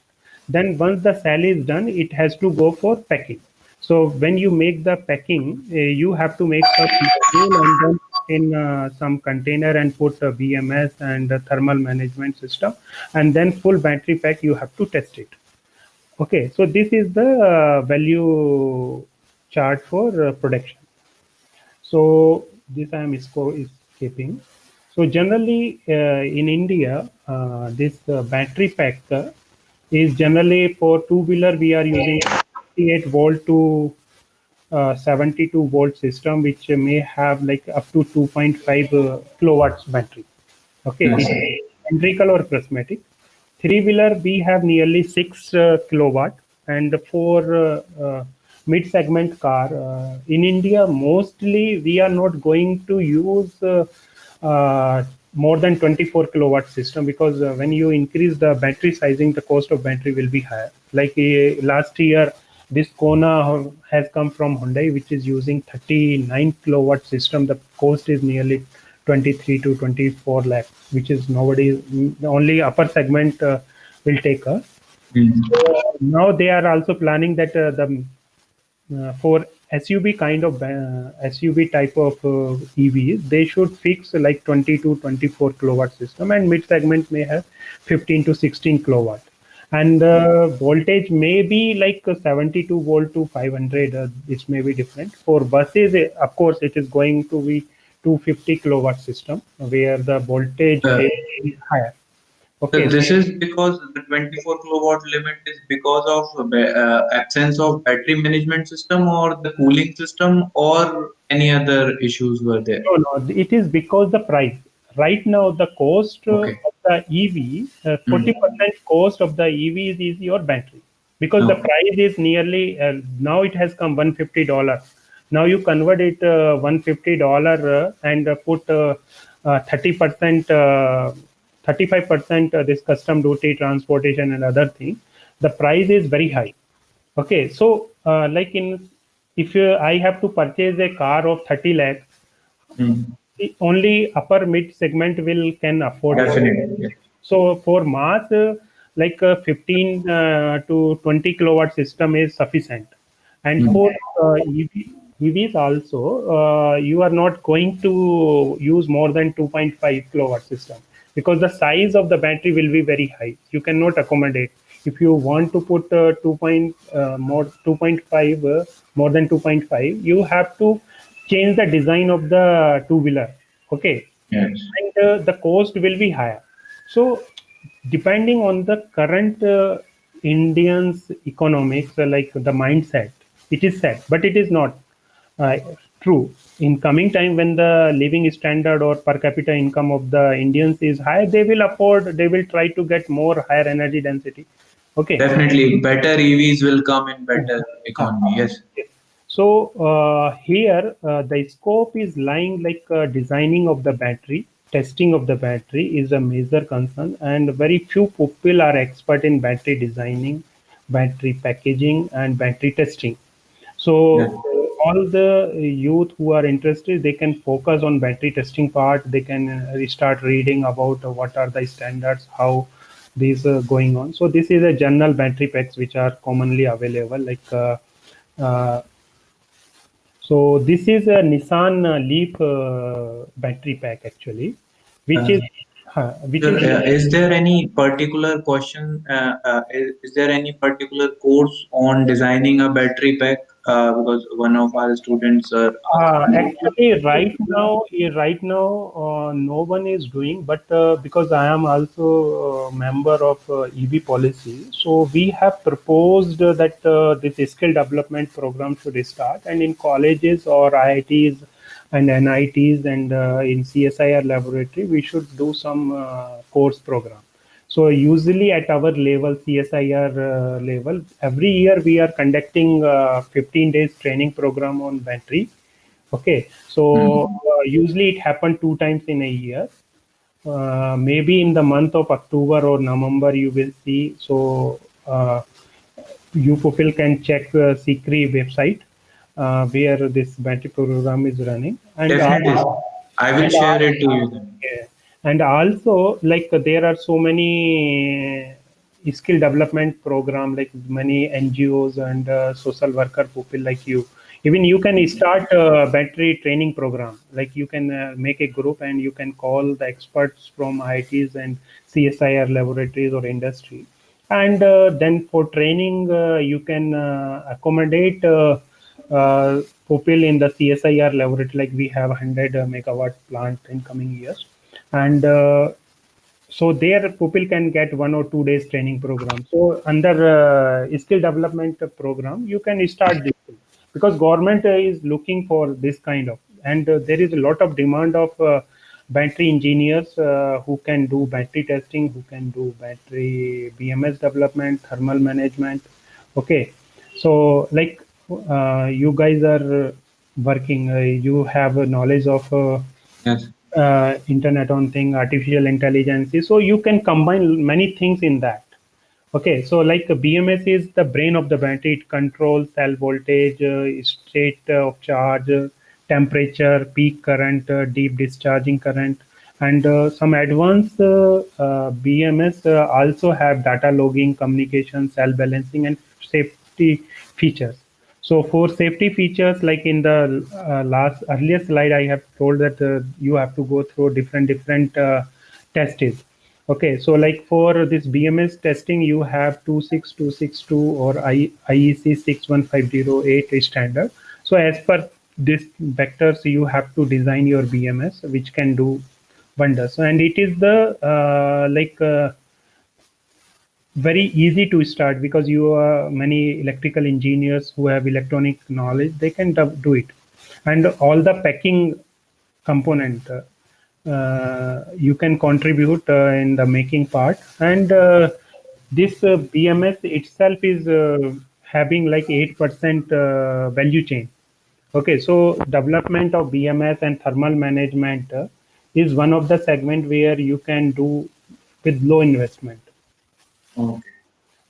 Then once the cell is done, it has to go for packing. So when you make the packing, you have to make the module and then in some container and put a BMS and a thermal management system, and then full battery pack you have to test it. Okay, so this is the value chart for production. So this I am escaping. So generally in India, this battery pack is generally for two-wheeler we are using 58 volt to 72 volt system, which may have like up to 2.5 kilowatts battery. Okay, Yes. it's cylindrical or prismatic. Three-wheeler we have nearly 6 kilowatt, and for mid-segment car in India, mostly we are not going to use more than 24 kilowatt system, because when you increase the battery sizing, the cost of battery will be higher. Like last year, this Kona has come from Hyundai, which is using 39 kilowatt system. The cost is nearly 23 to 24 lakh, which is nowadays only upper segment will take us. Now they are also planning that the for SUV kind of SUV type of EVs, they should fix like 20 to 24 kilowatt system, and mid segment may have 15 to 16 kilowatt. And the voltage may be like 72 volt to 500. This may be different. For buses, of course, it is going to be 250 kilowatt system where the voltage Uh, is higher. so Okay. this is because the 24 kilowatt limit is because of absence of battery management system or the cooling system or any other issues were there. No, no, it is because the price. Right now, the cost Okay. of the EV, 40% cost of the EV is your battery, because the Okay. price is nearly now it has come $150. Now you convert it $150 and put 30%, 35% this custom duty, transportation, and other thing. The price is very high. Okay, so like in if I have to purchase a car of 30 lakh, Mm. only upper mid segment will can afford it. Definitely. So for mass, like 15 to 20 kilowatt system is sufficient. And Mm. for EVs also, you are not going to use more than 2.5 kilowatt system, because the size of the battery will be very high. You cannot accommodate. If you want to put 2.5 more than 2.5, you have to change the design of the two-wheeler. Okay, Yes. and the cost will be higher. So depending on the current Indians economics, like the mindset, it is set, but it is not uh, true. In coming time, when the living standard or per capita income of the Indians is high, they will afford, they will try to get more higher energy density. Okay. Definitely, better EVs will come in better Ah, economy. Yes. yes. So here the scope is lying like designing of the battery, testing of the battery is a major concern, and very few people are expert in battery designing battery packaging, and battery testing. Yeah. So all the youth who are interested, they can focus on battery testing part. They can start reading about what are the standards, how these are going on. So this is a general battery packs which are commonly available. Uh, so this is a Nissan Leaf battery pack actually, which Uh, is which Sir, is is there any particular question? Is there any particular course on designing a battery pack? Because one of our students are asking. Actually, right now, no one is doing. But because I am also a member of EV policy, so we have proposed that this skill development program should start, and in colleges or IITs and NITs and in CSIR laboratory, we should do some course program. So usually at our level, CSIR level, every year we are conducting 15 days training program on battery. Okay, so Hmm. usually it happen 2 times in a year. Maybe in the month of October or November, you will see. So you people can check Sikri website where this battery program is running, Definitely, sir. I will and share it to you then. yeah. And also, like there are so many skill development program, like many NGOs and social worker people like you. Even you can start a battery training program. Like you can make a group and you can call the experts from IITs and CSIR laboratories or industry. And then for training, you can accommodate people in the CSIR laboratory. Like we have 100 megawatt plant in coming years, and so there people can get 1 or 2 days training program. So under skill development program, you can start this thing, because government is looking for this kind of, and there is a lot of demand of battery engineers who can do battery testing, who can do battery BMS development, thermal management. Okay, so like you guys are working, you have a knowledge of Yes. internet on thing, artificial intelligence, so you can combine many things in that. Okay, so like BMS is the brain of the battery. It controls cell voltage, state of charge, temperature, peak current, deep discharging current, and some advanced BMS also have data logging, communication, cell balancing, and safety features. So for safety features, like in the last earlier slide, I have told that you have to go through different tests. Okay, so like for this BMS testing, you have 26262 or IEC 61508 standard. So as per this vectors, you have to design your BMS, which can do wonders. So, and it is the very easy to start, because you are many electrical engineers who have electronic knowledge, they can do it. And all the packing component, you can contribute in the making part. And this BMS itself is having like 8% value chain. Okay, so development of BMS and thermal management is one of the segment where you can do with low investment. Okay.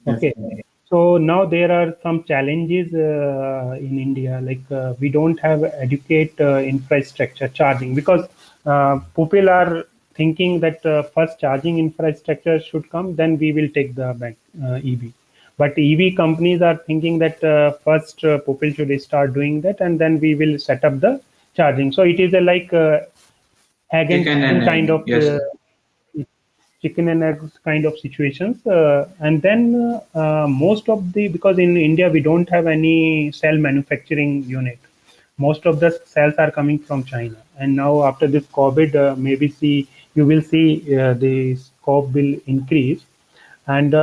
Okay, Definitely. so now there are some challenges in India, like we don't have adequate infrastructure charging, because people are thinking that first charging infrastructure should come, then we will take the EV. But EV companies are thinking that first people should start doing that, and then we will set up the charging. So it is a like egg and Chicken chicken and kind egg. of Yes, sir. chicken and eggs kind of situations. And then most of the, because in India we don't have any cell manufacturing unit. Most of the cells are coming from China. And now after this COVID, maybe see you will see the scope will increase. And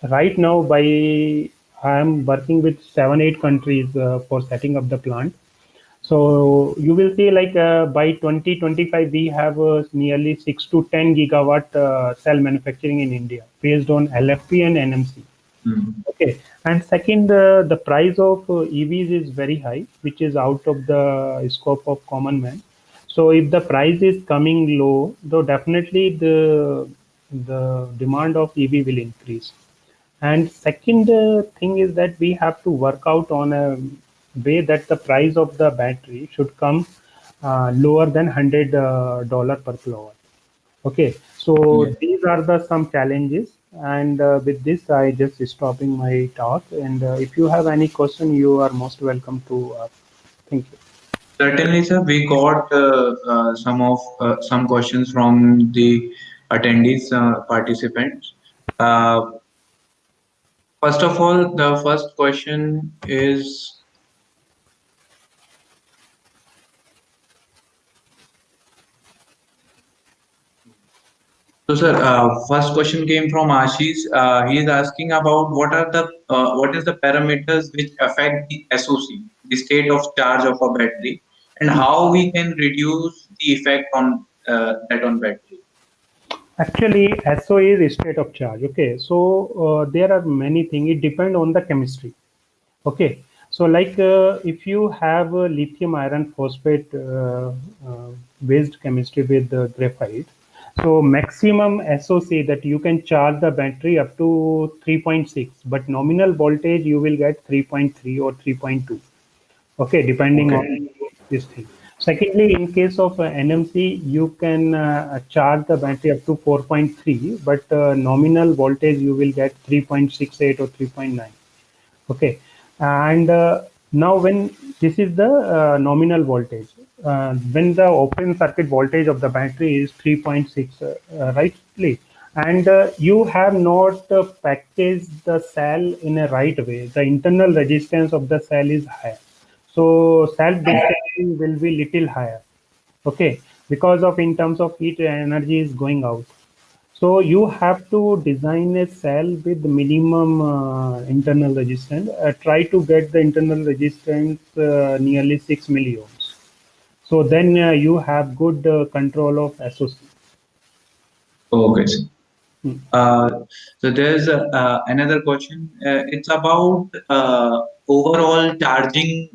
right now, by I am working with 7 8 countries for setting up the plant. So you will see like by 2025 we have nearly 6 to 10 gigawatt cell manufacturing in India based on LFP and NMC. Hmm. Okay, and second, the price of EVs is very high, which is out of the scope of common man. So if the price is coming low, though definitely the demand of EV will increase. And second thing is that we have to work out on a way that the price of the battery should come lower than $100 per kilowatt. Okay, so Yeah. these are the some challenges, and with this, I just stopping my talk. And if you have any question, you are most welcome to ask. Thank you. Certainly, sir. We got some questions from the attendees, participants. Uh, First of all, the first question is, so sir, first question came from Ashish. He is asking about what is the parameters which affect the SOC, the state of charge of a battery, and how we can reduce the effect on that on battery. Actually, SO is state of charge. Okay, so there are many things. It depends on the chemistry. Okay, so like if you have a lithium iron phosphate based chemistry with graphite, so maximum SOC that you can charge the battery up to 3.6, but nominal voltage you will get 3.3 or 3.2. Okay, depending Okay. on this thing. Secondly, in case of NMC, you can charge the battery up to 4.3, but nominal voltage you will get 3.68 or 3.9. Okay, and now when this is the nominal voltage, when the open circuit voltage of the battery is 3.6, rightly, and you have not packaged the cell in a right way. The internal resistance of the cell is high, so self discharging will be little higher. Okay, because of in terms of heat energy is going out, so you have to design a cell with minimum internal resistance. Try to get the internal resistance nearly 6 milliohms. So then you have good control of SOC. Okay, sir. Hmm. Uh, so there's another question. It's about overall charging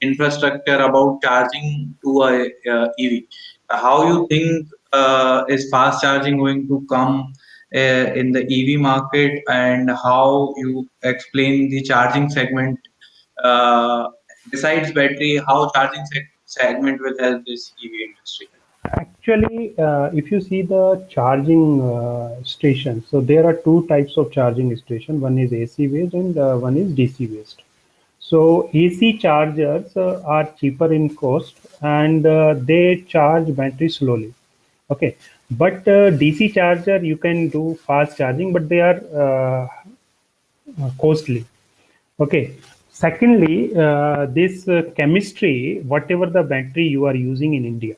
infrastructure, about charging to a EV. How you think is fast charging going to come in the EV market, and how you explain the charging segment uh, besides battery, how charging segment will help this EV industry? Actually, if you see the charging station, so there are two types of charging station. One is AC based and one is DC based. So AC chargers are cheaper in cost and they charge battery slowly. Okay, but DC charger you can do fast charging, but they are costly. Okay. Secondly, this chemistry, whatever the battery you are using in India,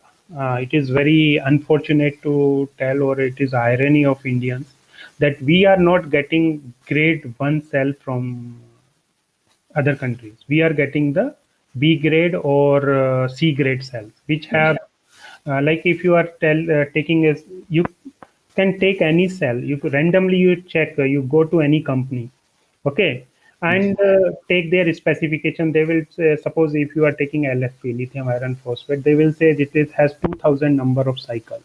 it is very unfortunate to tell, or it is irony of Indians that we are not getting grade one cell from other countries. We are getting the B grade or C grade cells, which have like if you are taking a, you can take any cell. You could randomly you check. You go to any company, okay, Yes. and take their specification. They will say, suppose if you are taking LFP, lithium iron phosphate, they will say that it has 2,000 number of cycles,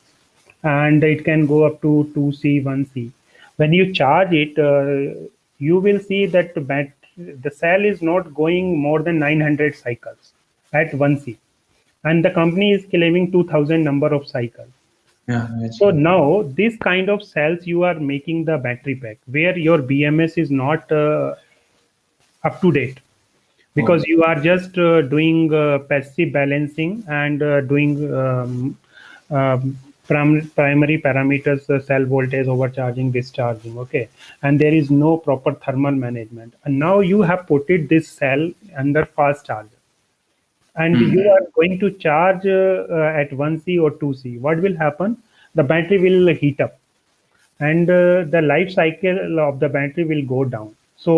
and it can go up to 2C, 1C. When you charge it, you will see that the cell is not going more than 900 cycles at 1C, and the company is claiming 2,000 number of cycles. Yeah. Yes. So now this kind of cells you are making the battery pack where your BMS is not up to date, because Oh. you are just doing passive balancing and doing primary parameters, cell voltage, overcharging, discharging. Okay, and there is no proper thermal management, and now you have put it this cell under fast charger, and you Hmm. are going to charge at 1C or 2C. What will happen? The battery will heat up, and the life cycle of the battery will go down. So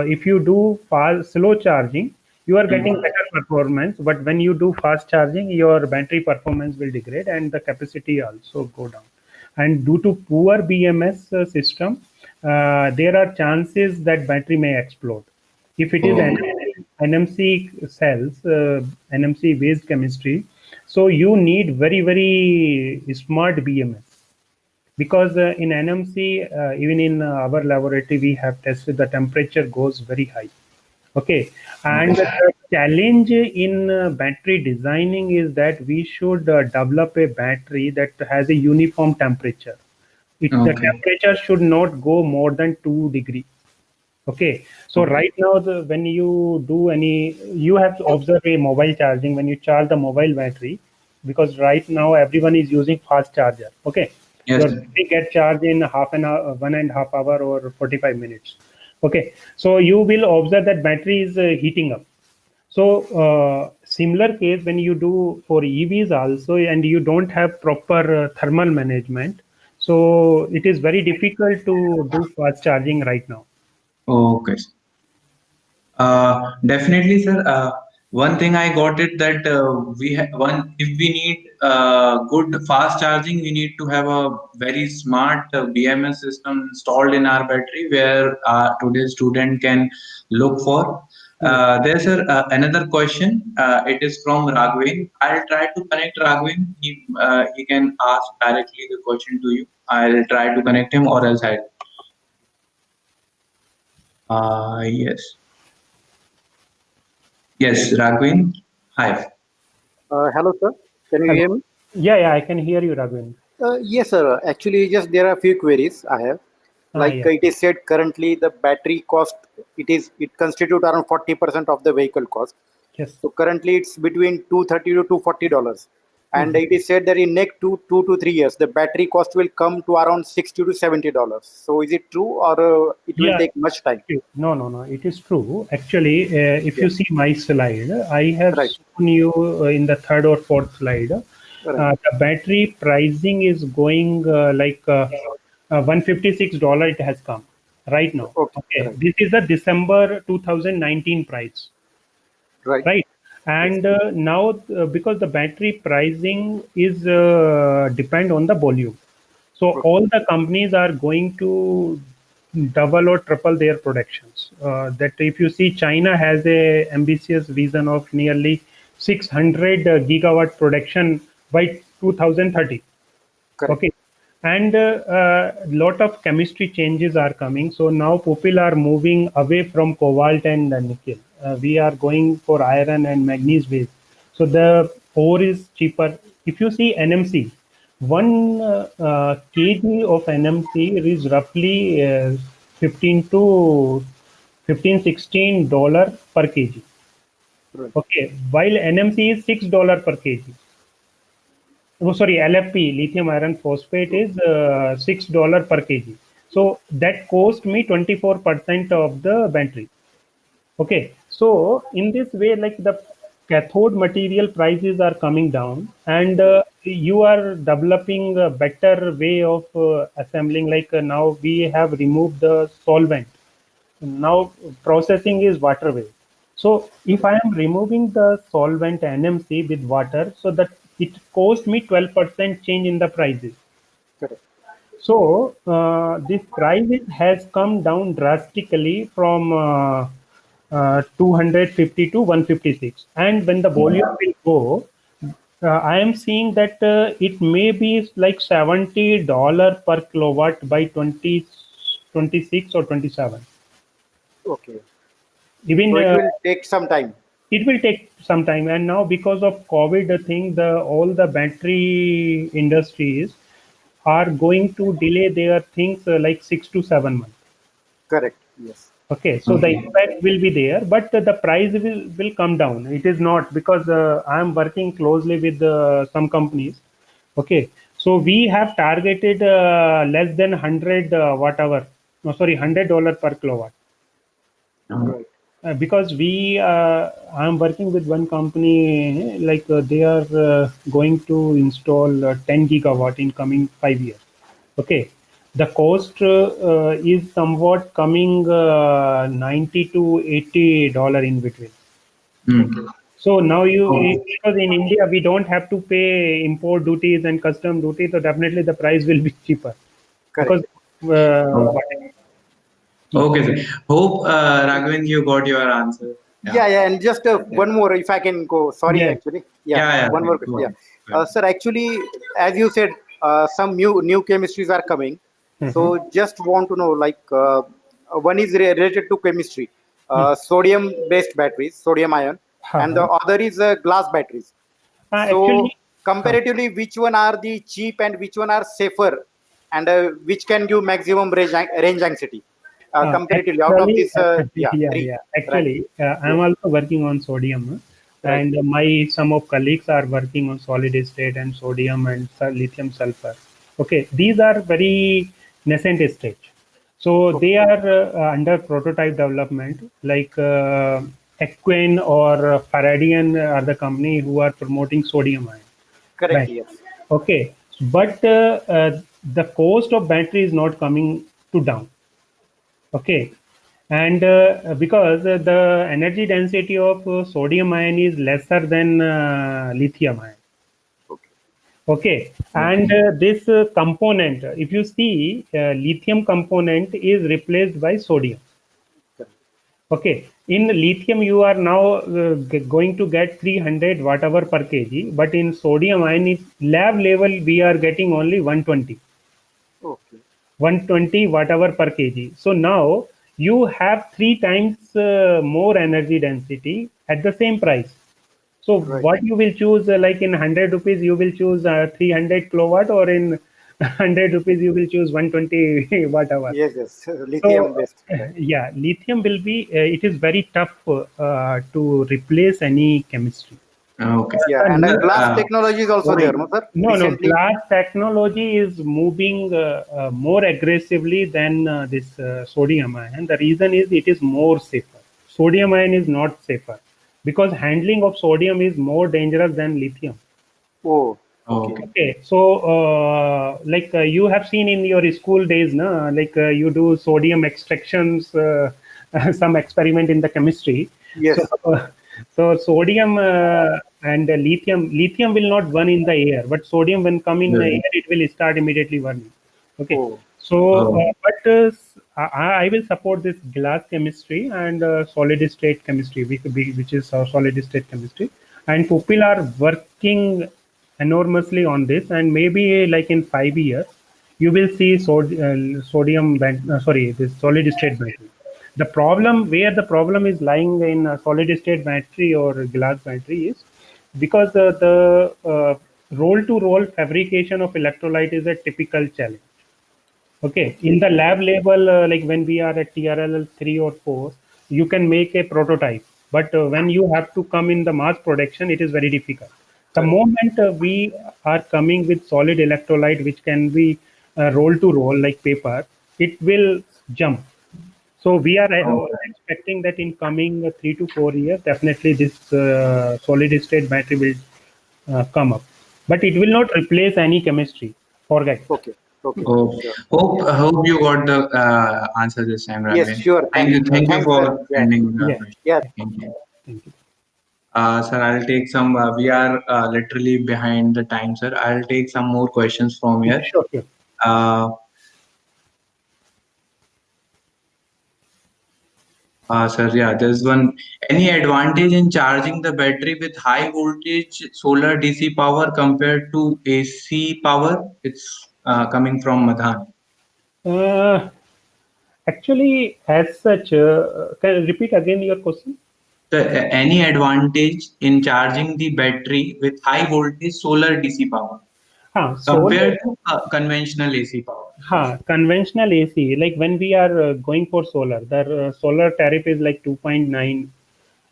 if you do fast slow charging, you are getting Hmm. better performance, but when you do fast charging, your battery performance will degrade and the capacity also go down. And due to poor BMS system, there are chances that battery may explode if it is Oh. NMC cells, NMC based chemistry. So you need very smart BMS. because in NMC, even in our laboratory, we have tested the temperature goes very high. Okay, and Okay. the challenge in battery designing is that we should develop a battery that has a uniform temperature. The Okay. temperature should not go more than 2 degrees. Okay, so Okay. right now, when you do any, you have to observe a mobile charging when you charge the mobile battery, because right now everyone is using fast charger. Okay, Yes. your battery get charged in half an hour, 1.5 hour, or 45 minutes. Okay, so you will observe that battery is heating up. So similar case when you do for EVs also, and you don't have proper thermal management, so it is very difficult to do fast charging right now. Okay. Definitely, sir. One thing I got it that we have one. If we need good fast charging, we need to have a very smart BMS system installed in our battery, where today's student can look for. Yes. There's another question. It is from Raghavan. I'll try to connect Raghavan. He can ask directly the question to you. I'll try to connect him, or else I. Yes. Yes, Raghavan. Hi. Hello, sir. Can you Hello. hear me? Yeah, yeah, I can hear you, Raghavan. Yes, sir. Actually, just there are a few queries I have. Like Yeah. it is said, currently the battery cost it constitute around 40% of the vehicle cost. Yes. So currently it's between $230 to $240, and Mhm. it is said that in next two to 3 years the battery cost will come to around $60 to $70. So is it true, or it will Yeah. take much time? No, no, no. It is true. Actually, if Yeah. you see my slide, I have Right. shown you in the third or fourth slide. Right. The battery pricing is going $156. It has come right now. Okay. Okay, Right. this is the December 2019 price, Right. right? Yes. And now, because the battery pricing is depend on the volume, so Okay. all the companies are going to double or triple their productions. That if you see, China has a ambitious vision of nearly 600 gigawatt production by 2030. Correct. Okay, and lot of chemistry changes are coming. So now people are moving away from cobalt and nickel. We are going for iron and manganese base. So the ore is cheaper. If you see NMC, one kg of NMC is roughly 15 to 15 $16 per kg. Right. Okay, while NMC is $6 per kg. Oh, sorry, LFP, lithium iron phosphate, is $6 per kg. So that cost me 24% of the battery. Okay, so in this way, like the cathode material prices are coming down, and you are developing a better way of assembling. Like now we have removed the solvent. Now processing is water based. So if I am removing the solvent NMC with water, so that it cost me 12% change in the prices. Correct. So this prices has come down drastically from 250 to 156. And when the volume will go, I am seeing that it may be like $70 per kilowatt by 2026 or 27. Okay. Even So it will take some time. it will take some time, and now because of COVID thing, the all the battery industries are going to delay their things like 6 to 7 months. Correct. Yes. Okay, so the Okay. impact will be there, but the price will come down. It is not because I am working closely with some companies. Okay, so we have targeted less than 100 watt hour, no, sorry, $100 per kilowatt. Right. Because we I'm working with one company, like they are going to install 10 gigawatt in coming 5 years. Okay, the cost is somewhat coming 90 to $80 in between. Okay. Hmm. So now Okay. because in India we don't have to pay import duties and custom duty, so definitely the price will be cheaper because Correct. yes. Okay, sir. Hope Raghavan, you got your answer. Yeah. Yeah, yeah, and just Yeah. one more, if I can go. Sorry, Yeah. actually, yeah, Yeah. Yeah. one more. Go Yeah, ahead. Go ahead. sir. Actually, as you said, some new chemistries are coming. So just want to know, like, one is related to chemistry, sodium based batteries, sodium ion, and the other is glass batteries. So Actually, comparatively, which one are the cheap and which one are safer, and which can give maximum range anxiety? Comparatively, out of actually, this, yeah, yeah, three, yeah. right? Actually, I'm Yes, also working on sodium, right. and my some of colleagues are working on solid state and sodium and lithium sulfur. Okay, these are very nascent stage, so they Okay, are under prototype development. Like Equine or Faradian are the company who are promoting sodium ion, correct. right? Yes. Okay, but the cost of battery is not coming to down. Okay, and because the energy density of sodium ion is lesser than lithium ion. Okay. Okay, and Okay. this component, if you see, lithium component is replaced by sodium. Correct. Okay, in lithium you are now going to get 300 watt hour per kg, but in sodium ion, lab level we are getting only 120. Okay. 120 watt hour per kg. So now you have three times more energy density at the same price. So Right. what you will choose, like in 100 rupees, you will choose 300 kilowatt, or in 100 rupees, you will choose 120 watt hour. Yes. Yes. So Lithium based. Right. yeah, lithium will be, it is very tough to replace any chemistry. Okay. Yeah, and Uh, glass technology is also there, Sorry. no, sir? no, Recently, glass technology is moving more aggressively than this sodium ion. The reason is it is more safer. Sodium ion is not safer because handling of sodium is more dangerous than lithium. oh, okay. Okay. Okay, so like you have seen in your school days, na, like you do sodium extractions, some experiment in the chemistry. So, Yes. so sodium and lithium will not burn in the air, but sodium when come in the Yeah. air, it will start immediately burning. Okay, Oh, so Oh, but I will support this glass chemistry and solid state chemistry, which is solid state chemistry, and people are working enormously on this, and maybe like in 5 years you will see sorry, this solid state battery. The problem, where the problem is lying in solid state battery or glass battery, is because the roll to roll fabrication of electrolyte is a typical challenge. Okay, in okay. the lab level, like when we are at TRL 3 or 4, you can make a prototype. But when you have to come in the mass production, it is very difficult. The Correct. moment we are coming with solid electrolyte, which can be roll to roll like paper, it will jump. So we are okay. expecting that in coming 3 to 4 years, definitely this solid state battery will come up. But it will not replace any chemistry. Forget. Okay. Okay. Oh, Sure. hope you got the answer this time, Yes, Ranvin. sure. Thank you Thanks, for sir. Yeah. sending the Yeah. question. Yeah. Thank you. Thank you. Sir, I'll take some. We are literally behind the time, sir. I'll take some more questions from here. Sure, sure. Uh, Sir, yeah, there's one. Any advantage in charging the battery with high voltage solar DC power compared to AC power? It's coming from Madhan. Uh, Actually, as such, can you repeat again your question? Any advantage in charging the battery with high voltage solar DC power Solar, compared to conventional AC power? conventional AC, like when we are going for solar, the solar tariff is like 2.9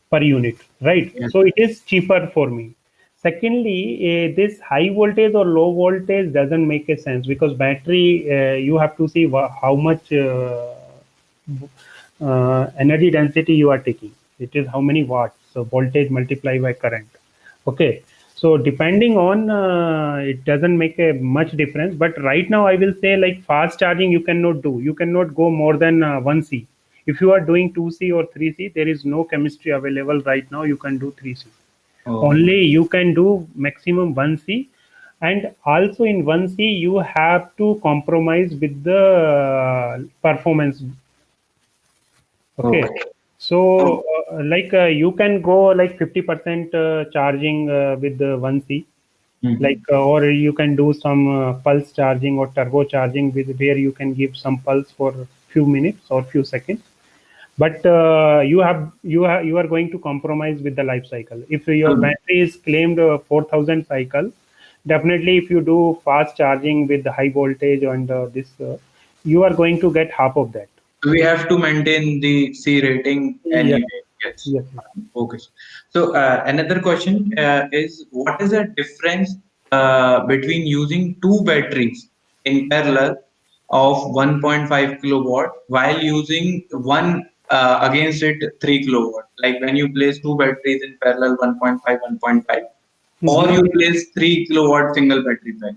per unit, right? Yes. So it is cheaper for me. Secondly, this high voltage or low voltage doesn't make a sense because battery, you have to see how much energy density you are taking. It is how many watts, so voltage multiplied by current. Okay, so depending on it doesn't make a much difference. But right now, I will say like fast charging you cannot do. You cannot go more than 1C. If you are doing 2C or 3C, there is no chemistry available right now. You can do 3C. Oh, Only you can do maximum 1C, and also in 1C you have to compromise with the performance. Okay, okay. so like you can go like 50% charging with the 1C. like or you can do some pulse charging or turbo charging with where you can give some pulse for few minutes or few seconds, but you are going to compromise with the life cycle. If your battery is claimed 4000 cycle, definitely if you do fast charging with the high voltage and this you are going to get half of that. We have to maintain the C rating Yes, anyway. Yes. yes. Okay. So another question is, what is the difference between using two batteries in parallel of 1.5 kilowatt while using one against it 3 kilowatt? Like when you place two batteries in parallel 1.5, 1.5, or Mhm. you place 3 kilowatt single battery pack.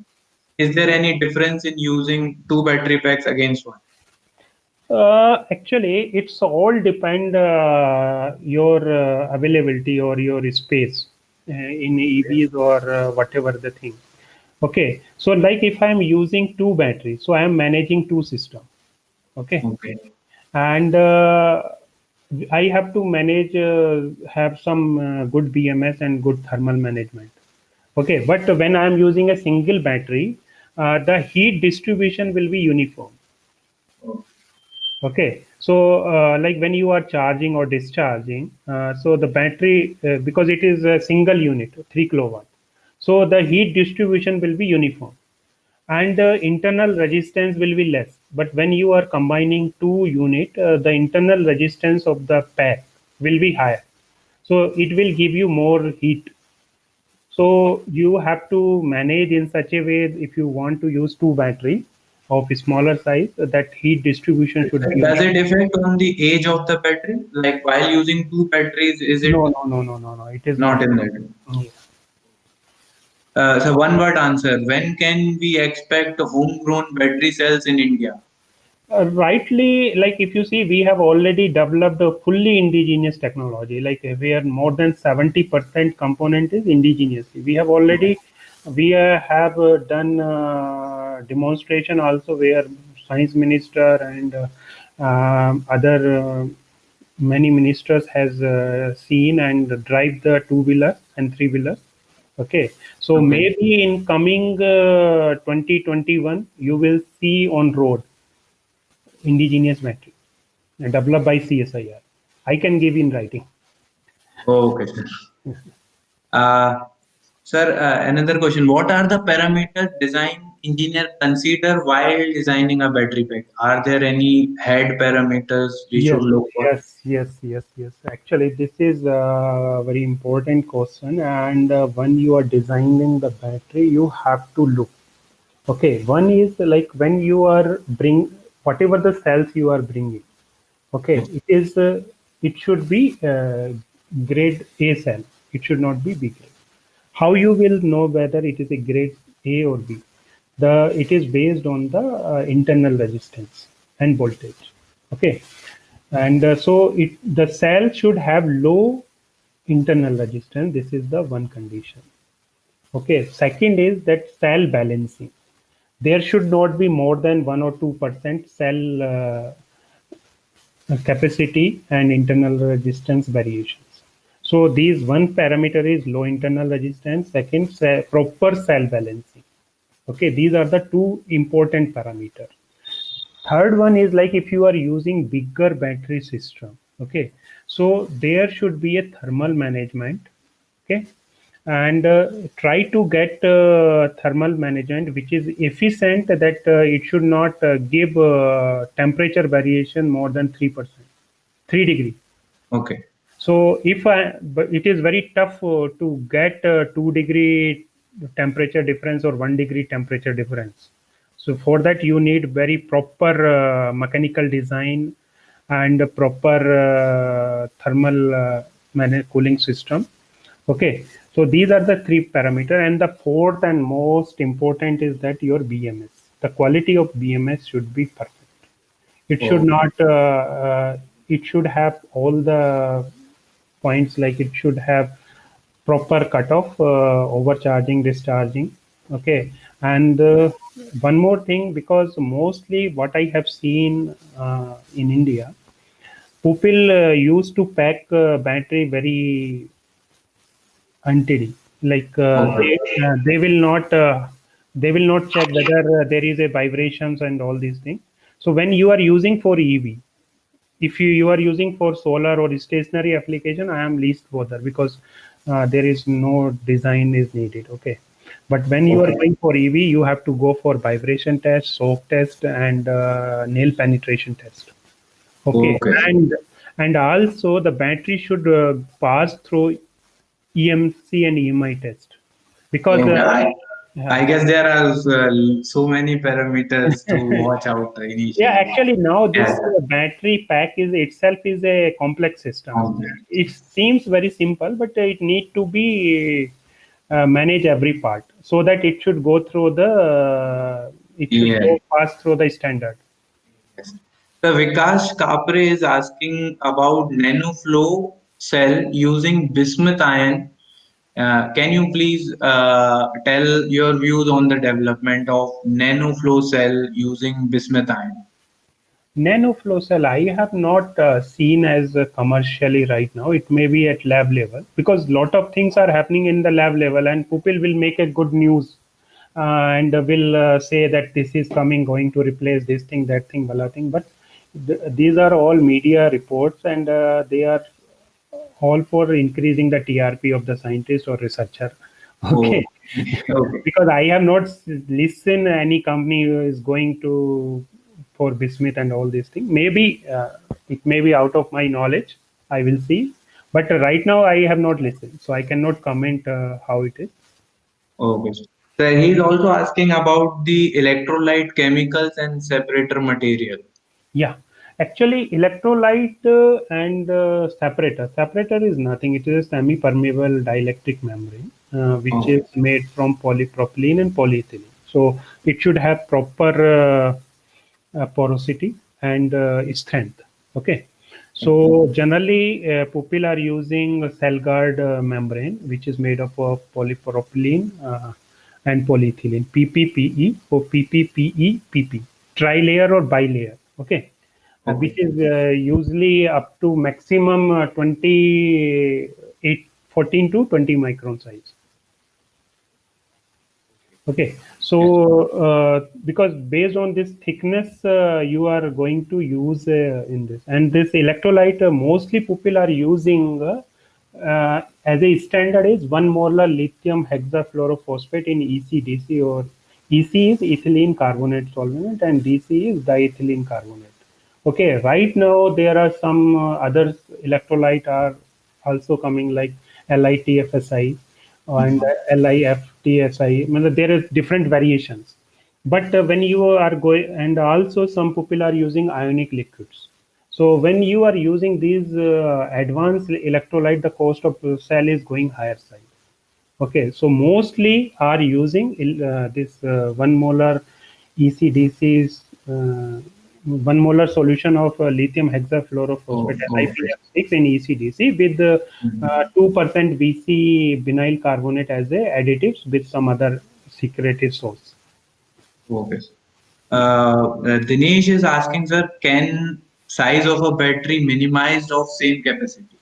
Is there any difference in using two battery packs against one? Actually, it's all depend your availability or your space in EVs or whatever the thing. Okay, so like if I'm using two batteries, so I'm managing two systems. Okay, Okay. and I have to manage have some good BMS and good thermal management. Okay, but when I'm using a single battery, the heat distribution will be uniform. Okay, so like when you are charging or discharging, so the battery, because it is a single unit, 3 kilowatt, so the heat distribution will be uniform and the internal resistance will be less. But when you are combining two unit, the internal resistance of the pack will be higher. So it will give you more heat. So you have to manage in such a way if you want to use two battery of a smaller size, that heat distribution should be Does uniform. it affect on the age of the battery? Like while using two batteries, is it No, no, no, no, no, no. It is not not. in that? Yeah. So one word answer. When can we expect homegrown battery cells in India? Rightly, like if you see, we have already developed a fully indigenous technology, like where more than 70% component is indigenous. We have already, we have done demonstration also where science minister and other many ministers has seen and drive the two-wheeler and three-wheeler. Okay, so Okay. maybe in coming 2021, you will see on road indigenous battery developed by CSIR. I can give in writing. Okay, sir. Uh, Sir, another question. What are the parameters design engineer consider while designing a battery pack? Are there any head parameters we should Yes, look for? yes. Actually, this is a very important question. And when you are designing the battery, you have to look. Okay, one is like when you are bring whatever the cells you are bringing. Okay, it should be grade A cell. It should not be B grade. How you will know whether it is a grade A or B? It is based on the internal resistance and voltage. Okay, and so the cell should have low internal resistance. This is the one condition. Okay, second is that cell balancing. There should not be more than 1 or 2% cell capacity and internal resistance variations. So these one parameter is low internal resistance, second proper cell balancing. Okay, these are the two important parameters. Third one is like if you are using bigger battery system. Okay, so there should be a thermal management. Okay, and try to get thermal management which is efficient, that it should not give temperature variation more than 3%, 3 degree. Okay. So but it is very tough to get 2 degree temperature difference or 1 degree temperature difference. So for that you need very proper mechanical design and a proper thermal cooling system. Okay, so these are the three parameter, and the fourth and most important is that your BMS. The quality of BMS should be perfect. It should Oh, not. It should have all the points, like it should have proper cutoff, overcharging, discharging. Okay, and one more thing, because mostly what I have seen in India, people used to pack battery very untedy. Like Okay. they will not check whether there is a vibrations and all these things. So when you are using for EV, if you are using for solar or stationary application, I am least bother, because there is no design is needed. Okay, but when you are Okay. going for EV, you have to go for vibration test, soak test, and nail penetration test. Okay, Okay. and also the battery should pass through EMC and EMI test, because Okay. yeah. I guess there are so many parameters to watch out Yeah, initially. actually now Yes. this battery pack is itself is a complex system. Okay. It seems very simple, but it need to be manage every part, so that it should go through the it should Yeah. go pass through the standard. Yes. So Vikas Kapre is asking about nanoflow cell using bismuth ion. Can you please tell your views on the development of nanoflow cell using bismuth ion? Nanoflow cell, I have not seen as commercially right now. It may be at lab level, because lot of things are happening in the lab level, and people will make a good news and will say that this is coming, going to replace this thing, that thing, bala thing. But these are all media reports, and they are all for increasing the TRP of the scientist or researcher. Oh, Okay, okay. because I have not listened any company who is going to for bismuth and all these things. Maybe it may be out of my knowledge. I will see, but right now I have not listened, so I cannot comment how it is. Okay. So he's also asking about the electrolyte chemicals and separator material. Yeah, actually, electrolyte and separator. Separator is nothing. It is a semi-permeable dielectric membrane, which is Okay. made from polypropylene and polyethylene. So it should have proper porosity and strength. Okay. So generally, people are using a cell guard membrane, which is made up of polypropylene and polyethylene, PPPE or PPPE, tri-layer or bi-layer. Okay, Okay. which is usually up to maximum 14 to 20 micron size. Okay, Yes. so because based on this thickness, you are going to use in this, and this electrolyte mostly people are using as a standard is 1 molar lithium hexafluorophosphate in ECDC, or EC is ethylene carbonate solvent and DC is diethylene carbonate. Okay, right now there are some other electrolyte are also coming, like LiTFSI and Mhm. LiFTSI. There is different variations. But when you are going, and also some people are using ionic liquids. So when you are using these advanced electrolyte, the cost of cell is going higher side. Okay, so mostly are using this 1 molar ECDCs, 1 molar solution of lithium hexafluorophosphate Okay. LiPF6 in ECDC with Mhm. 2% VC vinyl carbonate as a additives with some other secretive source. Okay. Dinesh is asking, sir, can size of a battery minimized of same capacity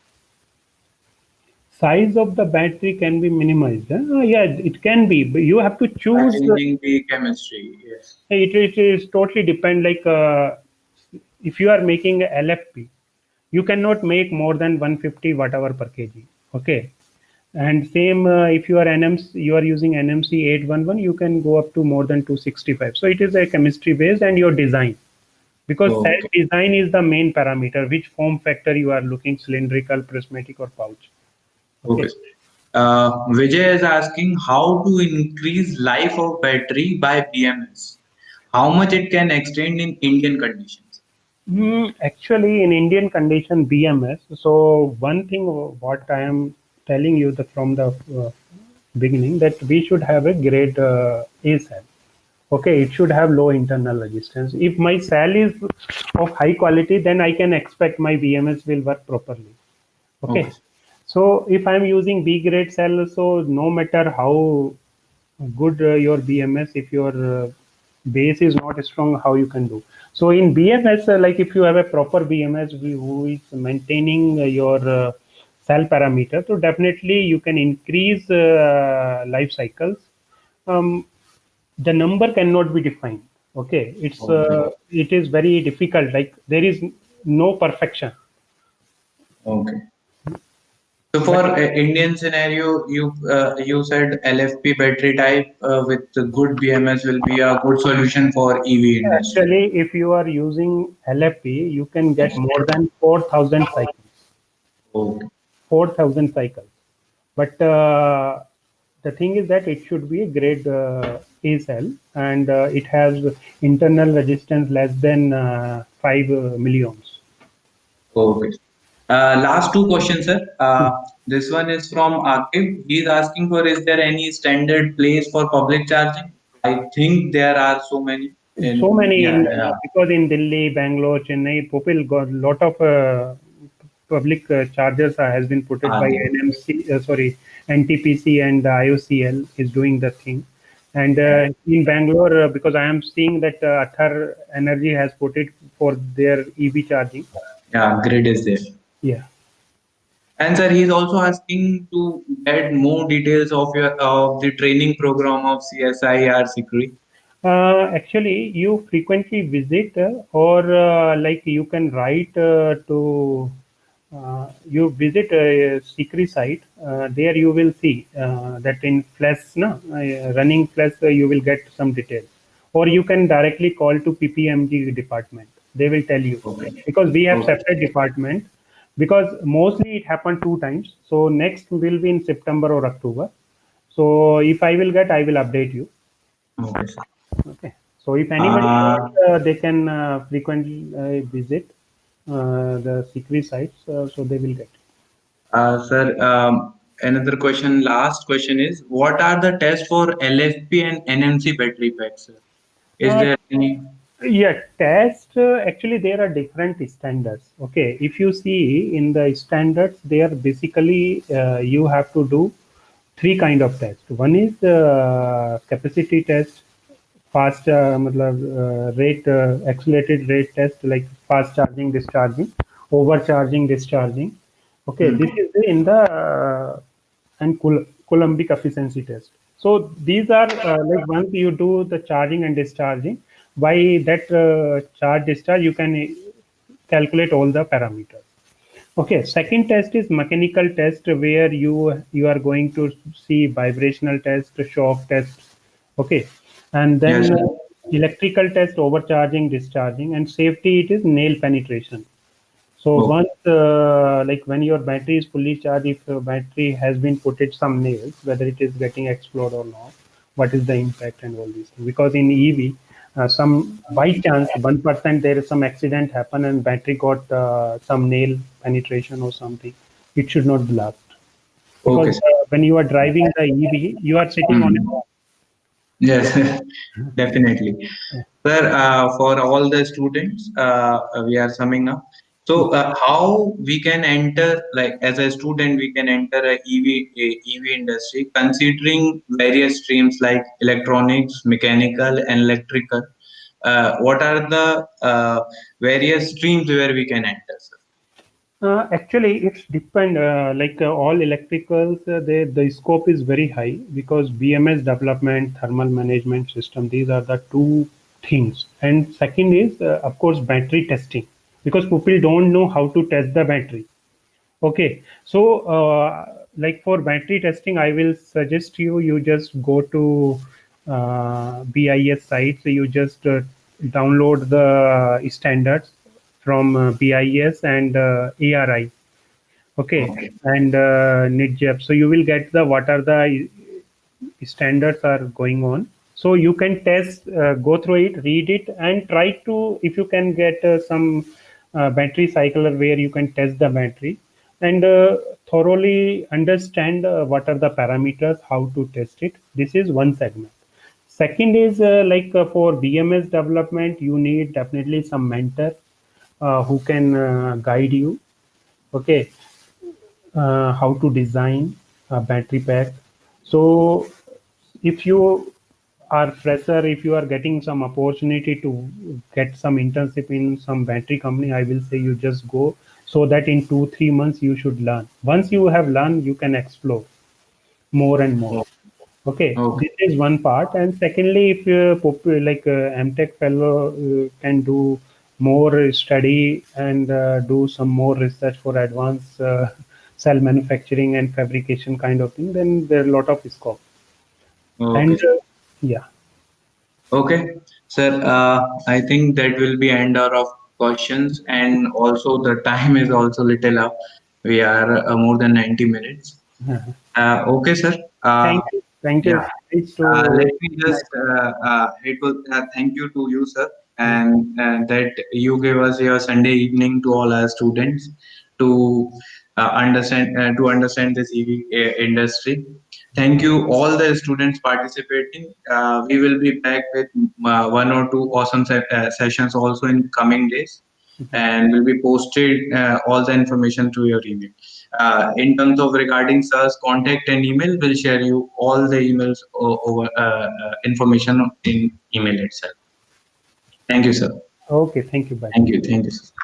Size of the battery can be minimized. Yeah, it can be, but you have to by choose. changing the chemistry? Yes. It is totally depend. Like if you are making a LFP, you cannot make more than 150 watt hour per kg. Okay, and same if you are NMC, you are using NMC 811, you can go up to more than 265. So it is a chemistry based and your design, because cell Okay. design is the main parameter. Which form factor you are looking, cylindrical, prismatic, or pouch. Okay. Okay. Vijay is asking how to increase life of battery by BMS. How much it can extend in Indian conditions? Actually, in Indian condition, BMS. So one thing what I am telling you from the beginning, that we should have a grade A cell. Okay, it should have low internal resistance. If my cell is of high quality, then I can expect my BMS will work properly. Okay. Okay, so if I'm using B grade cell, so no matter how good your BMS, if your base is not strong, how you can do. So in BMS, like if you have a proper BMS who is maintaining your cell parameter, so definitely you can increase life cycles. The number cannot be defined. Okay, it is very difficult. Like there is no perfection. Okay. So for Indian scenario, you said LFP battery type with the good BMS will be a good solution for EV industry. Actually, if you are using LFP, you can get more than 4,000 cycles. Okay. 4,000 cycles. But the thing is that it should be a grade A cell, and it has internal resistance less than 5 millions. Okay. Last two questions, sir. This one is from Akib. He's asking for, is there any standard place for public charging? I think there are so many So in, many yeah, in yeah. because in Delhi, Bangalore, Chennai, people got lot of public chargers has been put it by NMC, NTPC and IOCL is doing the thing. And in Bangalore, because I am seeing that Athar Energy has put it for their EV charging. Yeah, grid is there. Yeah. And sir, he's also asking to get more details of the training program of CSIR Sikri. Actually, you frequently visit or like you can write to you visit a Sikri site. There you will see that in Flash, no, running Flash, you will get some details. Or you can directly call to PPMG department. They will tell you Okay. because we have Okay. separate department. Because mostly it happened 2 times. So next will be in September or October. So if I will get, I will update you. Okay, sir. Okay. So if anybody wants, they can frequently visit the Sikri sites, so they will get. Sir, another question, last question is, what are the tests for LFP and NMC battery packs, sir? Is Uh, there any? yeah, test actually there are different standards. Okay, if you see in the standards, they are basically you have to do three kind of tests. One is capacity test, fast rate accelerated rate test like fast charging discharging, overcharging discharging. Okay, this is in the and Coulombic efficiency test. So these are like once you do the charging and discharging, by that charge discharge you can calculate all the parameters. Okay, second test is mechanical test where you are going to see vibrational test, shock test. Okay, and Yes, then sir. electrical test, overcharging, discharging, and safety it is nail penetration. So Okay. once like when your battery is fully charged, if your battery has been put it some nails, whether it is getting explode or not, what is the impact and all these things. Because in EV, some by chance 1% there is some accident happen and battery got some nail penetration or something, it should not blast. Because Okay, sir. when you are driving the EV, you are sitting on a Hmm. Yes, definitely. Sir, for all the students, we are summing up. So, how we can enter, like as a student, we can enter EV industry, considering various streams like electronics, mechanical, and electrical. What are the various streams where we can enter, sir? Actually, it's depend like all electricals, the scope is very high because BMS development, thermal management system. These are the two things. And second is of course battery testing because people don't know how to test the battery. Okay, so like for battery testing, I will suggest you just go to BIS site. So you just download the standards from BIS and ARI. Okay, Okay. and NITJEP. So you will get the what are the standards are going on. So you can test, go through it, read it, and try to if you can get some battery cycler where you can test the battery and thoroughly understand what are the parameters, how to test it. This is one segment. Second is like for BMS development, you need definitely some mentor who can guide you. Okay, how to design a battery pack. So if you are fresher, if you are getting some opportunity to get some internship in some battery company, I will say you just go so that in 2-3 months you should learn. Once you have learned, you can explore more and more. Okay, Okay. this is one part. And secondly, if you MTech fellow can do more study and do some more research for advanced cell manufacturing and fabrication kind of thing, then there are a lot of scope. And Okay. yeah. Okay, sir. I think that will be end of questions, and also the time is also little up. We are more than 90 minutes. Okay, sir. Thank you. Thank you. Yeah. It's Let to me just thank you to you, sir, and that you gave us your Sunday evening to all our students to understand this EV industry. Thank you, all the students participating. We will be back with one or two awesome sessions also in coming days, and will be posted all the information to your email. In terms of regarding sir's contact and email, we'll share you all the emails over information in email itself. Thank you, sir. okay. Thank you. Bye. Thank you. Thank you, sir.